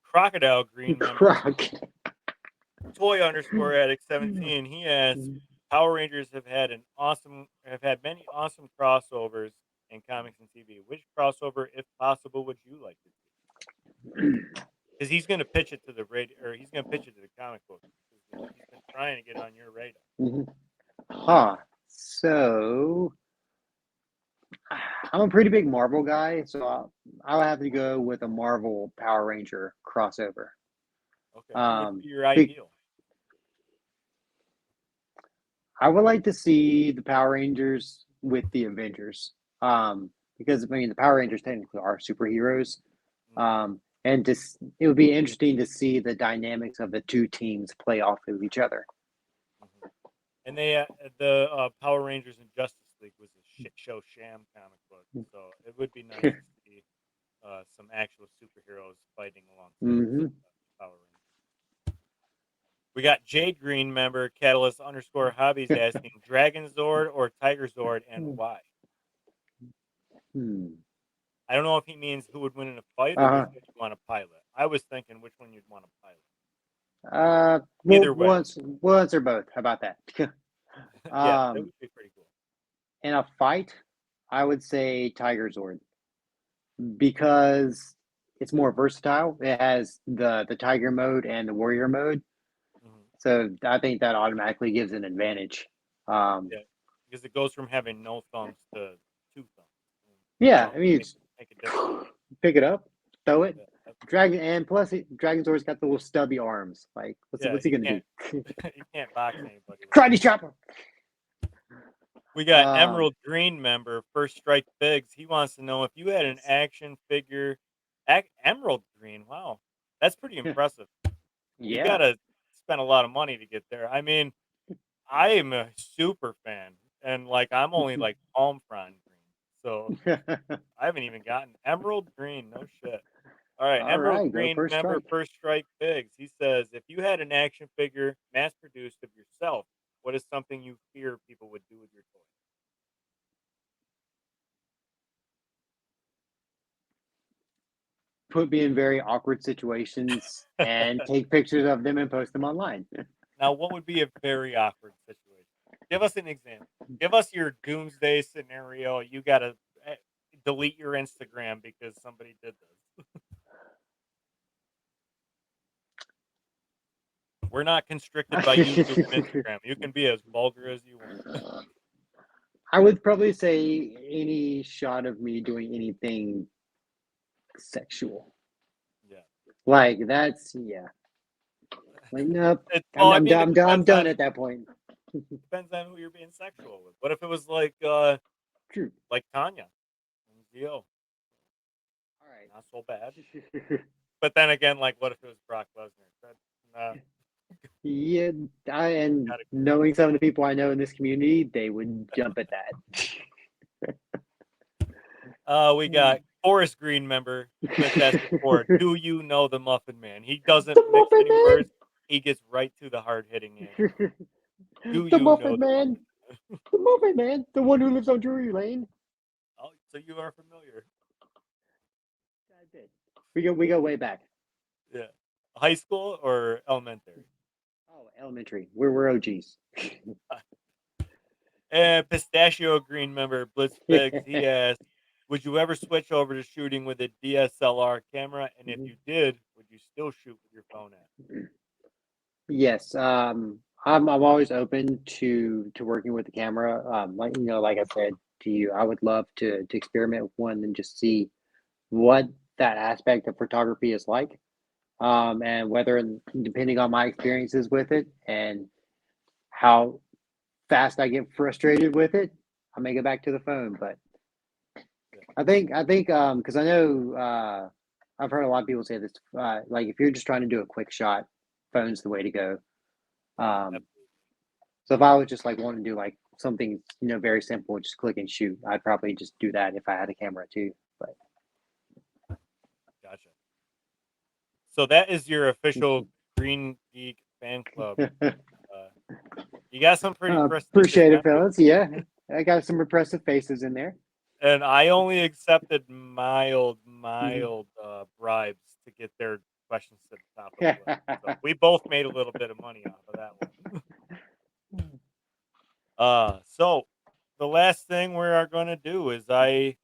Crocodile Green member Croc. Toy_Addict17. He asks, Power Rangers have had many awesome crossovers in comics and TV. Which crossover, if possible, would you like to see? Because he's going to pitch it to the radio, or he's going to pitch it to the comic book. He's been trying to get on your radar. So I'm a pretty big Marvel guy, so I'll have to go with a Marvel Power Ranger crossover. Okay, what would be your ideal? I would like to see the Power Rangers with the Avengers, because I mean the Power Rangers technically are superheroes, and it would be interesting to see the dynamics of the two teams play off of each other. And the Power Rangers in Justice League was a shit show sham comic book, so it would be nice to see some actual superheroes fighting alongside Power Rangers. We got Jade Green member Catalyst_Hobbies asking Dragon Zord or Tiger Zord and why. I don't know if he means who would win in a fight or which one you want to pilot. I was thinking which one you'd want to pilot. We'll, Either way. we'll answer both. How about that? Yeah, that Um, would be pretty cool. in a fight, I would say Tiger Zord because it's more versatile. It has the Tiger mode and the Warrior mode, Mhm. so I think that automatically gives an advantage. Yeah, because it goes from having no thumbs to 2 thumbs. Yeah, I Thumbs mean, make a difference. pick it up, throw it. Yeah, Dragon, and plus Dragon Zord's got the little stubby arms. Like, yeah, what's he gonna do? he can't box anybody. Karate chopper. We got Um, Emerald Green member, First Strike Biggs. He wants to know if you had an action figure, Emerald Green. Wow, that's pretty impressive. You yeah. gotta spend a lot of money to get there. I mean, I am a super fan, and like I'm only like palm frond green, so I haven't even gotten Emerald Green. No shit. All right, All Emerald right, go Green first member, strike. First Strike Biggs. He says, if you had an action figure mass produced of yourself, what is something you fear people would do with your toy? Put me in very awkward situations and take pictures of them and post them online. Now, what would be a very awkward situation? Give us an example. Give us your doomsday scenario. You got to delete your Instagram because somebody did this. We're not constricted by YouTube and Instagram. You can be as vulgar as you want. I would probably say any shot of me doing anything sexual. Yeah. Like that's yeah. Like nope. Well, I mean, it I'm depends done on at that point. who you're being sexual with. What if it was like True. Tanya and Zeo? All right. Not so bad. But then again, like, what if it was Brock Lesnar? Yeah, and Gotta go. knowing some of the people I know in this community, they would jump at that. We got Forest Green member Fantastic Four. Do you know the Muffin Man? He doesn't mix Muffin any Man. words. He gets right to the hard hitting answer. Do The you Muffin know Man. The Muffin Man, the one who lives on Drury Lane. Oh, so you are familiar. I did. We go way back. Yeah. High school or elementary? Oh, elementary. We're OGs. And Pistachio Green member Blitz Biggs, he asked, would you ever switch over to shooting with a DSLR camera? And if you did, would you still shoot with your phone at? Yes. I'm always open to working with the camera. Like like I said to you, I would love to experiment with one and just see what that aspect of photography is like. And whether depending on my experiences with it and how fast I get frustrated with it, I may go back to the phone. But I think because I know I've heard a lot of people say this. Like if you're just trying to do a quick shot, phone's the way to go. So if I was just like wanting to do like something very simple, just click and shoot, I'd probably just do that if I had a camera too. But Gotcha. So that is your official Green Geek fan club. You got some pretty prestigious appreciate it, members. fellas. Yeah, I got some impressive faces in there. And I only accepted mild bribes to get their questions to the top of the list. So we both made a little bit of money off of that one. So the last thing we are going to do is I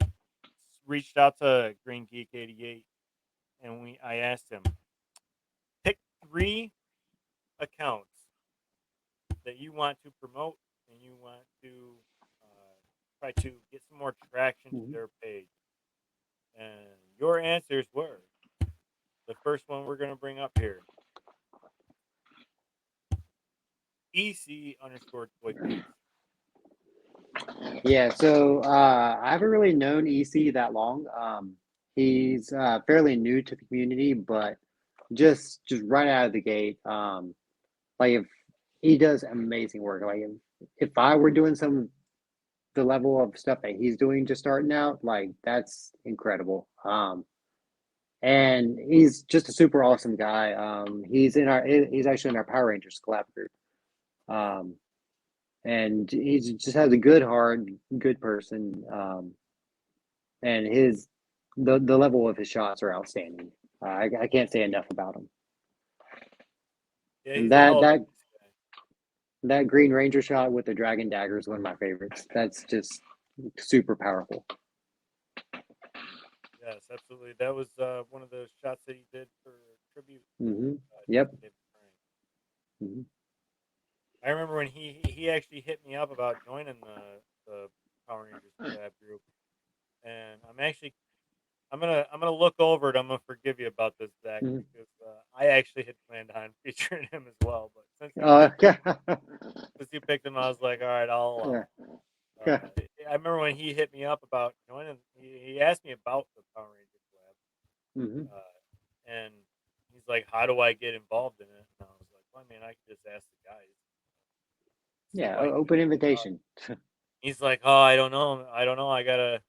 reached out to Green Geek 88 and I asked him, pick 3 accounts that you want to promote and you want to try to get some more traction to their page. And your answers were the first one we're going to bring up here. EC_toy. Yeah, so I haven't really known EC that long. He's fairly new to the community, but just right out of the gate, like if he does amazing work. Like if I were doing the level of stuff that he's doing just starting out, like that's incredible. And he's just a super awesome guy. He's actually in our Power Rangers collab group. And he just has a good heart, good person. And the level of his shots are outstanding. I can't say enough about him. Yeah, And he's a hell of a that nice guy. that Green Ranger shot with the dragon dagger is one of my favorites. That's just super powerful. Yes, absolutely. That was one of the shots that he did for tribute. Mm-hmm. Yep. David Frank. Mm-hmm. I remember when he actually hit me up about joining the Power Rangers collab group, and I'm gonna look over it. I'm gonna forgive you about this, Zach, Mm-hmm. because I actually had planned on featuring him as well. But Yeah. since you picked him, I was like, all right, I'll allow Yeah. it. I remember when he hit me up about joining. He asked me about the Power Rangers collab, Mm-hmm. and he's like, "How do I get involved in it?" And I was like, "Well, I mean, I could just ask the guys, see Yeah. why." Open invitation. He's like, "Oh, I don't know. I don't know. I gotta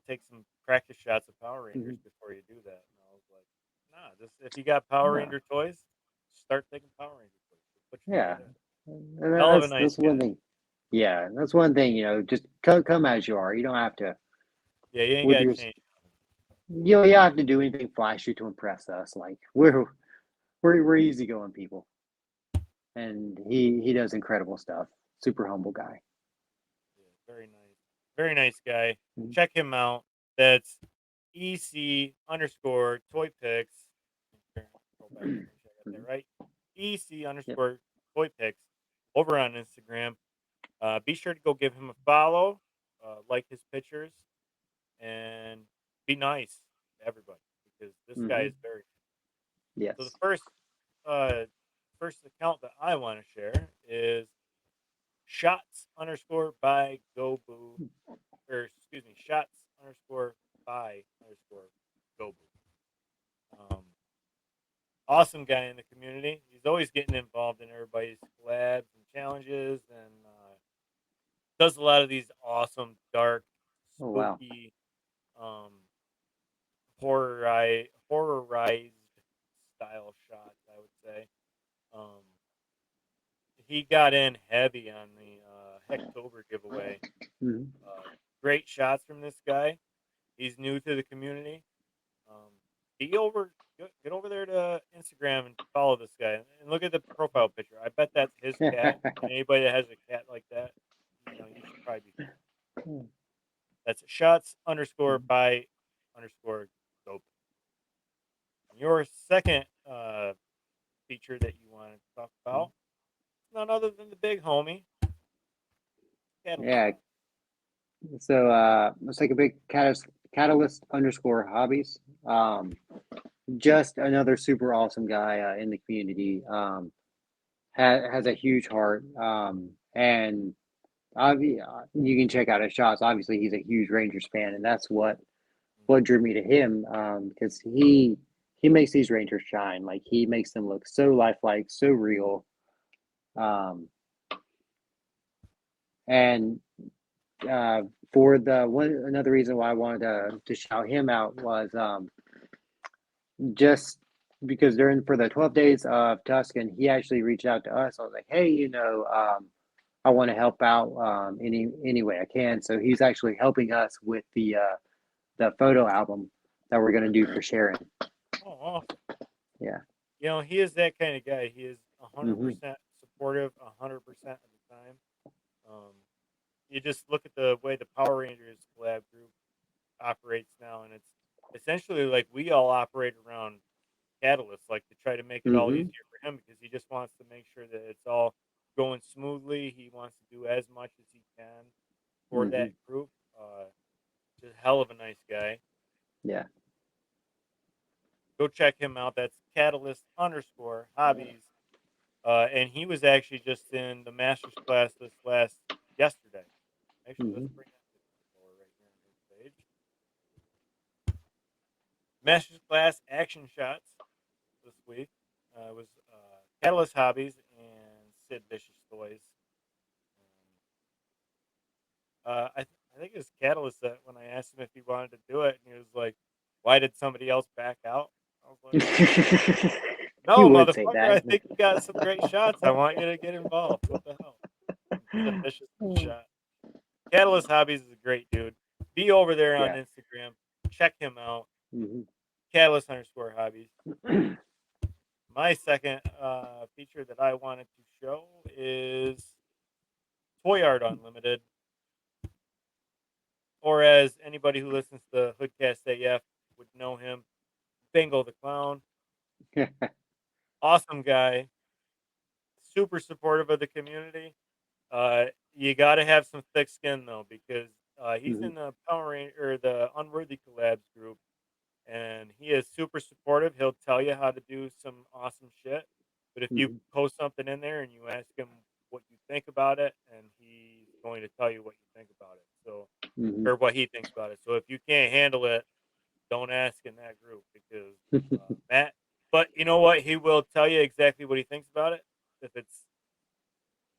take some practice shots of Power Mm-hmm. Rangers before you do that." And I was like, "Nah, just if you got Power Yeah. Ranger toys, start taking Power Ranger toys. Put you Yeah. right in." And Hell of a nice that's one guy. thing. Yeah, that's one thing. Just come as you are. You don't have to Yeah, you ain't with gotta your. change. You don't have to do anything flashy to impress us. Like we're easygoing people, and he does incredible stuff. Super humble guy. Yeah, very nice guy. Mhm. Check him out. That's EC underscore toy picks. Here, go back and make sure I got that right. EC Yep. underscore toy picks over on Instagram. Be sure to go give him a follow, like his pictures, and be nice to everybody because this guy Hmm. is very. So the Yes. uh, first account that I want to share is shots underscore by GoBoo, or excuse me, shots underscore by underscore GoBoo. Awesome guy in the community. He's always getting involved in everybody's collabs and challenges, and does a lot of these awesome, dark, Oh wow. spooky, um, horrorized style shots. I would say. Um, he got in heavy on the Hecktober giveaway. Hmm. Great shots from this guy. He's new to the community. Um, get over there to Instagram and follow this guy and look at the profile picture. I bet that's his cat. And anybody that has a cat like that, you should probably be following. That's shots underscore by underscore dope. Your second feature that you want to talk about, none other than the big homie, Catalyst. Yeah. So let's take a big catalyst underscore hobbies. Just another super awesome guy in the community. Has a huge heart. And you can check out his shots. Obviously, he's a huge Rangers fan, and that's what drew me to him. Because he makes these Rangers shine. Like he makes them look so lifelike, so real. Um, and for the one another reason why I wanted to shout him out was just because during for the 12 days of Tusken, he actually reached out to us. I was like, hey, I want to help out any way I can. So he's actually helping us with the photo album that we're gonna do for sharing. Oh, awesome. Yeah. He is that kind of guy. He is Hmm. 100% supportive 100% of the time. Um, you just look at the way the Power Rangers collab group operates now, and it's essentially like we all operate around Catalyst, like to try to make it all Hmm. easier for him because he just wants to make sure that it's all going smoothly. He wants to do as much as he can for that Hmm. group. Just a hell of a nice guy. Yeah. Go check him out. That's Catalyst underscore hobbies. And he was actually just in the master's class this last yesterday. Actually, let's Hmm. bring that forward right here on his page. Master's class action shots this week was Catalyst Hobbies and Sid Vicious Toys. I think it was Catalyst that when I asked him if he wanted to do it, and he was like, "Why did somebody else back out?" I was like, He "No, would say motherfucker! I that. think you got some great shots. I want you to get involved. What the hell?" Sid Vicious shot. Catalyst Hobbies is a great dude. Be over there on Yeah. Instagram. Check him out. Hmm. Catalyst underscore my second feature that I wanted to show is Toy Art Unlimited, or as anybody who listens to Hoodcast AF would know him, Bingo the Clown. Awesome guy, super supportive of the community. You got to have some thick skin though, because he's in the Power Ranger or the Unworthy Collabs group, and he is super supportive. He'll tell you how to do some awesome shit. But if you post something in there and you ask him what you think about it, and he's going to tell you what you think about it. So, or what he thinks about it. So if you can't handle it, don't ask in that group because Matt. But you know what? He will tell you exactly what he thinks about it. If it's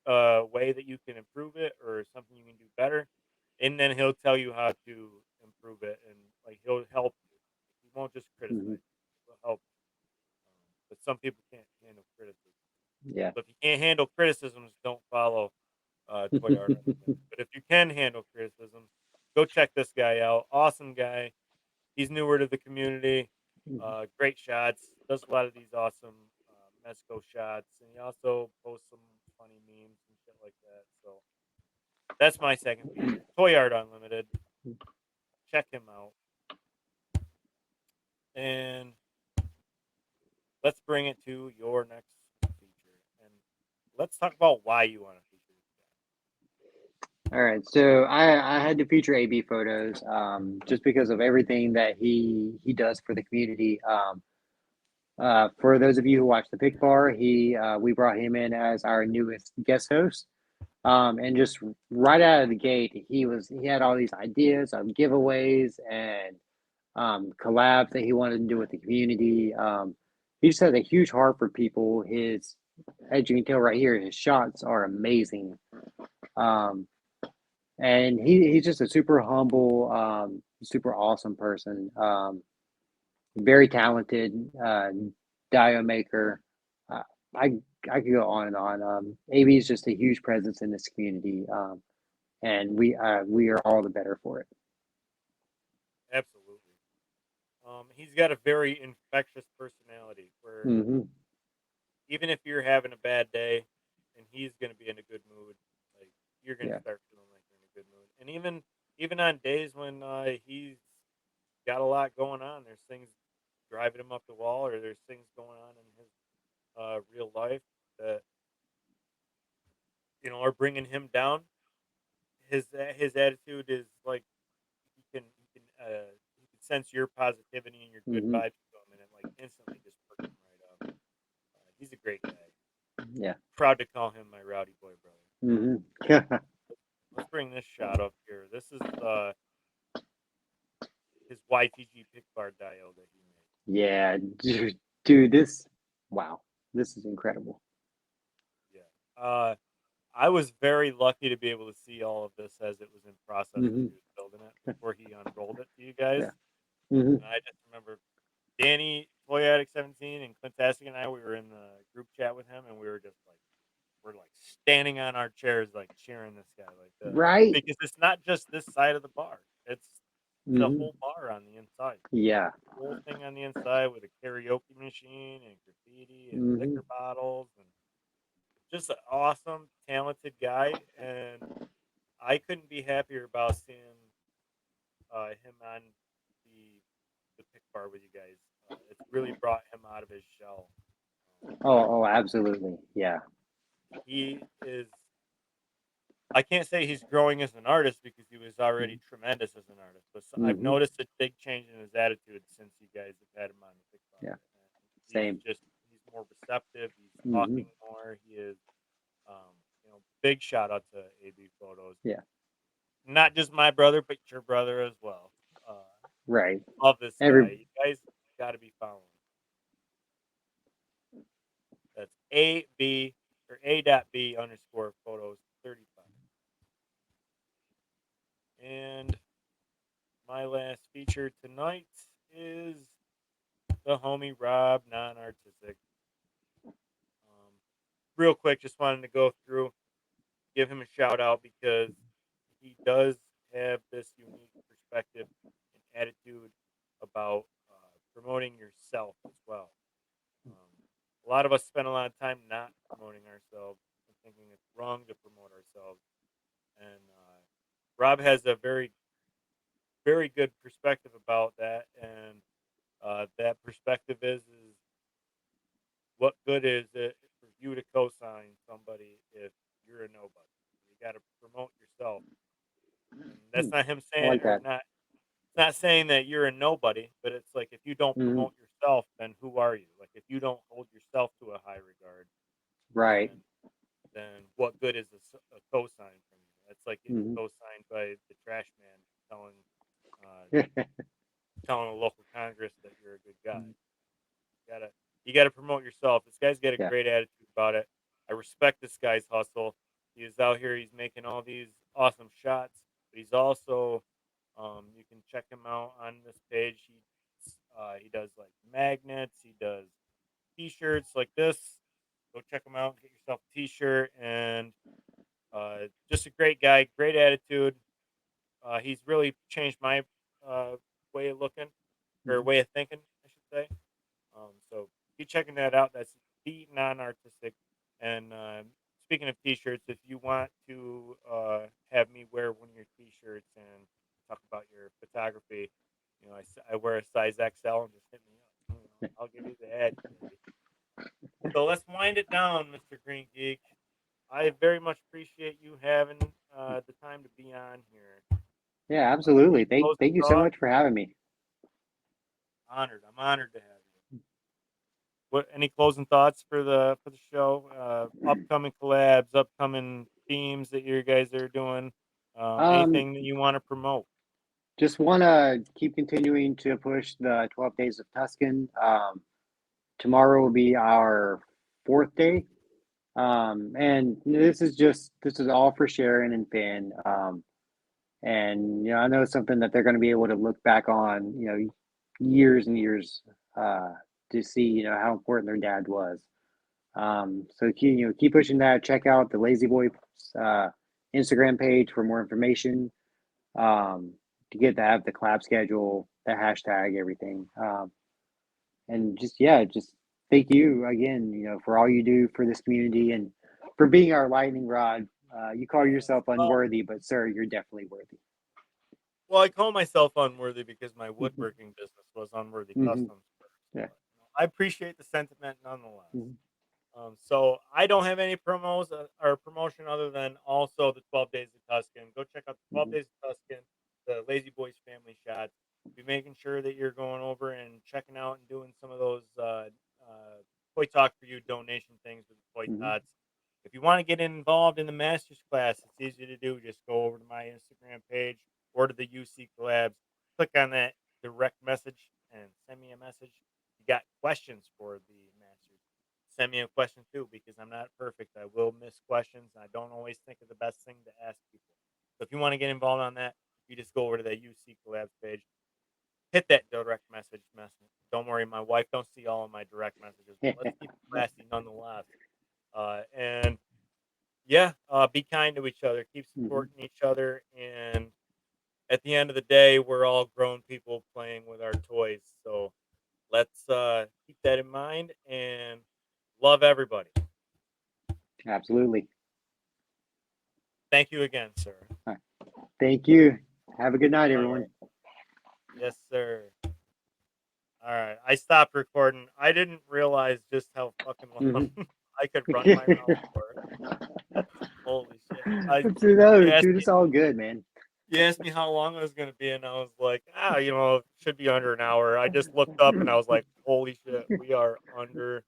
a way that you can improve it or something you can do better, and then he'll tell you how to improve it, and like he'll help you. He won't just criticize. He'll help. But some people can't handle criticism. Yeah. So if you can't handle criticisms, don't follow Toy Art. But if you can handle criticism, go check this guy out. Awesome guy. He's newer to the community. Great shots. Does a lot of these awesome Mesco shots, and he also posts some funny memes and shit like that. So that's my second feature. Toy Art Unlimited. Check him out. And let's bring it to your next feature, and let's talk about why you want to feature this guy. All right, so I had to feature AB photos just because of everything that he does for the community. For those of you who watch the Pickbar, we brought him in as our newest guest host, and just right out of the gate, he had all these ideas of giveaways and collabs that he wanted to do with the community. He just has a huge heart for people. As you can tell right here, his shots are amazing. And he's just a super humble, super awesome person. Very talented, dio maker. I I could go on and on. AB is just a huge presence in this community, and we are all the better for it. Absolutely. He's got a very infectious personality where even if you're having a bad day and he's going to be in a good mood, like you're going to start feeling like you're in a good mood. And even on days when he's got a lot going on, there's things driving him up the wall, or there's things going on in his real life that are bringing him down. His attitude is like he can sense your positivity and your good vibes to him, and it like instantly just perks him right up. He's a great guy. Yeah. Proud to call him my rowdy boy brother. Let's bring this shot up here. This is his YTGPicbar dio that he made. Yeah, dude, this is incredible. Yeah. I was very lucky to be able to see all of this as it was in process when he was building it before he unrolled it to you guys. And I just remember Danny, Toy Addict 17, and Clint Tastic and I, we were in the group chat with him, and we were just like, we're like standing on our chairs, like cheering this guy, like Right. because it's not just this side of the bar; it's the whole bar on the inside. Yeah. The whole thing on the inside with a karaoke machine and graffiti and liquor bottles, and just an awesome, talented guy. And I couldn't be happier about seeing him on the pick bar with you guys. It's really brought him out of his shell. Oh, absolutely. Yeah. He is. I can't say he's growing as an artist because he was already tremendous as an artist, but I've noticed a big change in his attitude since you guys have had him on the pick bar. Yeah. Same. He's more receptive. He's talking more. He is. Big shout out to AB Photos. Yeah. Not just my brother, but your brother as well. Right. Love this guy. You guys got to be following. That's AB or A.B _ photos 35. And my last feature tonight is the homie Rob, non-artistic. Real quick, just wanted to go through, give him a shout out because he does have this unique perspective and attitude about promoting yourself as well. a lot of us spend a lot of time not promoting ourselves and thinking it's wrong to promote ourselves. And Rob has a very, very good perspective about that. And that perspective is what good is it for you to co-sign somebody if you're a nobody? You got to promote yourself. And that's not him I saying, like or that. not. It's not saying that you're a nobody, but it's like if you don't Hmm. promote yourself, then who are you? Like if you don't hold yourself to a high regard, Right. then what good is a cosign from you? That's like getting Hmm. co-signed by the trash man telling uh, telling a local Congress that you're a good guy. You gotta you gotta promote yourself. This guy's got a Yeah. great attitude about it. I respect this guy's hustle. He is out here. He's making all these awesome shots, but he's also you can check him out on this page. He does like magnets. He does T-shirts like this. Go check him out. Get yourself a T-shirt and just a great guy, great attitude. He's really changed my uh, way of looking or Hmm. way of thinking, I should say. So be checking that out. That's the non-artistic. And speaking of T-shirts, if you want to have me wear one of your T-shirts and talk about your photography, I wear a size XL and just hit me up. I'll give you the ad, baby. So let's wind it down, Mr. Green Geek. I very much appreciate you having the time to be on here. Yeah, absolutely. Any closing Thank you so thoughts? much for having me. Honored. I'm honored to have you. What any closing thoughts for the show? Upcoming collabs, upcoming themes that you guys are doing. Um, Anything that you want to promote? just want to keep continuing to push the 12 days of Tusken. Tomorrow will be our fourth day. And this is all for Sharon and Finn. And I know it's something that they're going to be able to look back on, years and years, to see, how important their dad was. So keep pushing that. Check out the Lazy Boy Instagram page for more information. To get to have the collab schedule, the hashtag, everything. And just thank you again, for all you do for this community and for being our lightning rod. You call Yes. yourself Well, unworthy, but sir, you're definitely worthy. I call myself unworthy because my woodworking business was Unworthy Hmm. Customs first. Yeah. But I appreciate the sentiment nonetheless. Hmm. So I don't have any promos or promotion other than also the 12 Days of Tuscan. Go check out the 12 Hmm. Days of Tuscan, the Lazy Boys family shots. Be making sure that you're going over and checking out and doing some of those Toy Talk for You donation things with the Toy Hmm. Tots. If you want to get involved in the master's class, it's easy to do. Just go over to my Instagram page or to the UC Collabs. Click on that direct message and send me a message. You got questions for the master's, send me a question too because I'm not perfect. I will miss questions. I don't always think of the best thing to ask people. So if you want to get involved on that, you just go over to that UC Collabs page, hit that direct message. Don't worry, my wife don't see all of my direct messages, but let's keep it classy nonetheless. And yeah, be kind to each other, keep Hmm. supporting each other, and at the end of the day, we're all grown people playing with our toys. So let's keep that in mind and love everybody. Absolutely. Thank you again, sir. All right. Thank you. Have a good night, All everyone. right. Yes, sir. All right. I stopped recording. I didn't realize just how fucking long Hmm. I could run my mouth for. Holy shit. You asked Dude, me it's all good, man. you asked me how long it was gonna be, and I was like, it should be under an hour. I just looked up and I was like, holy shit, we are under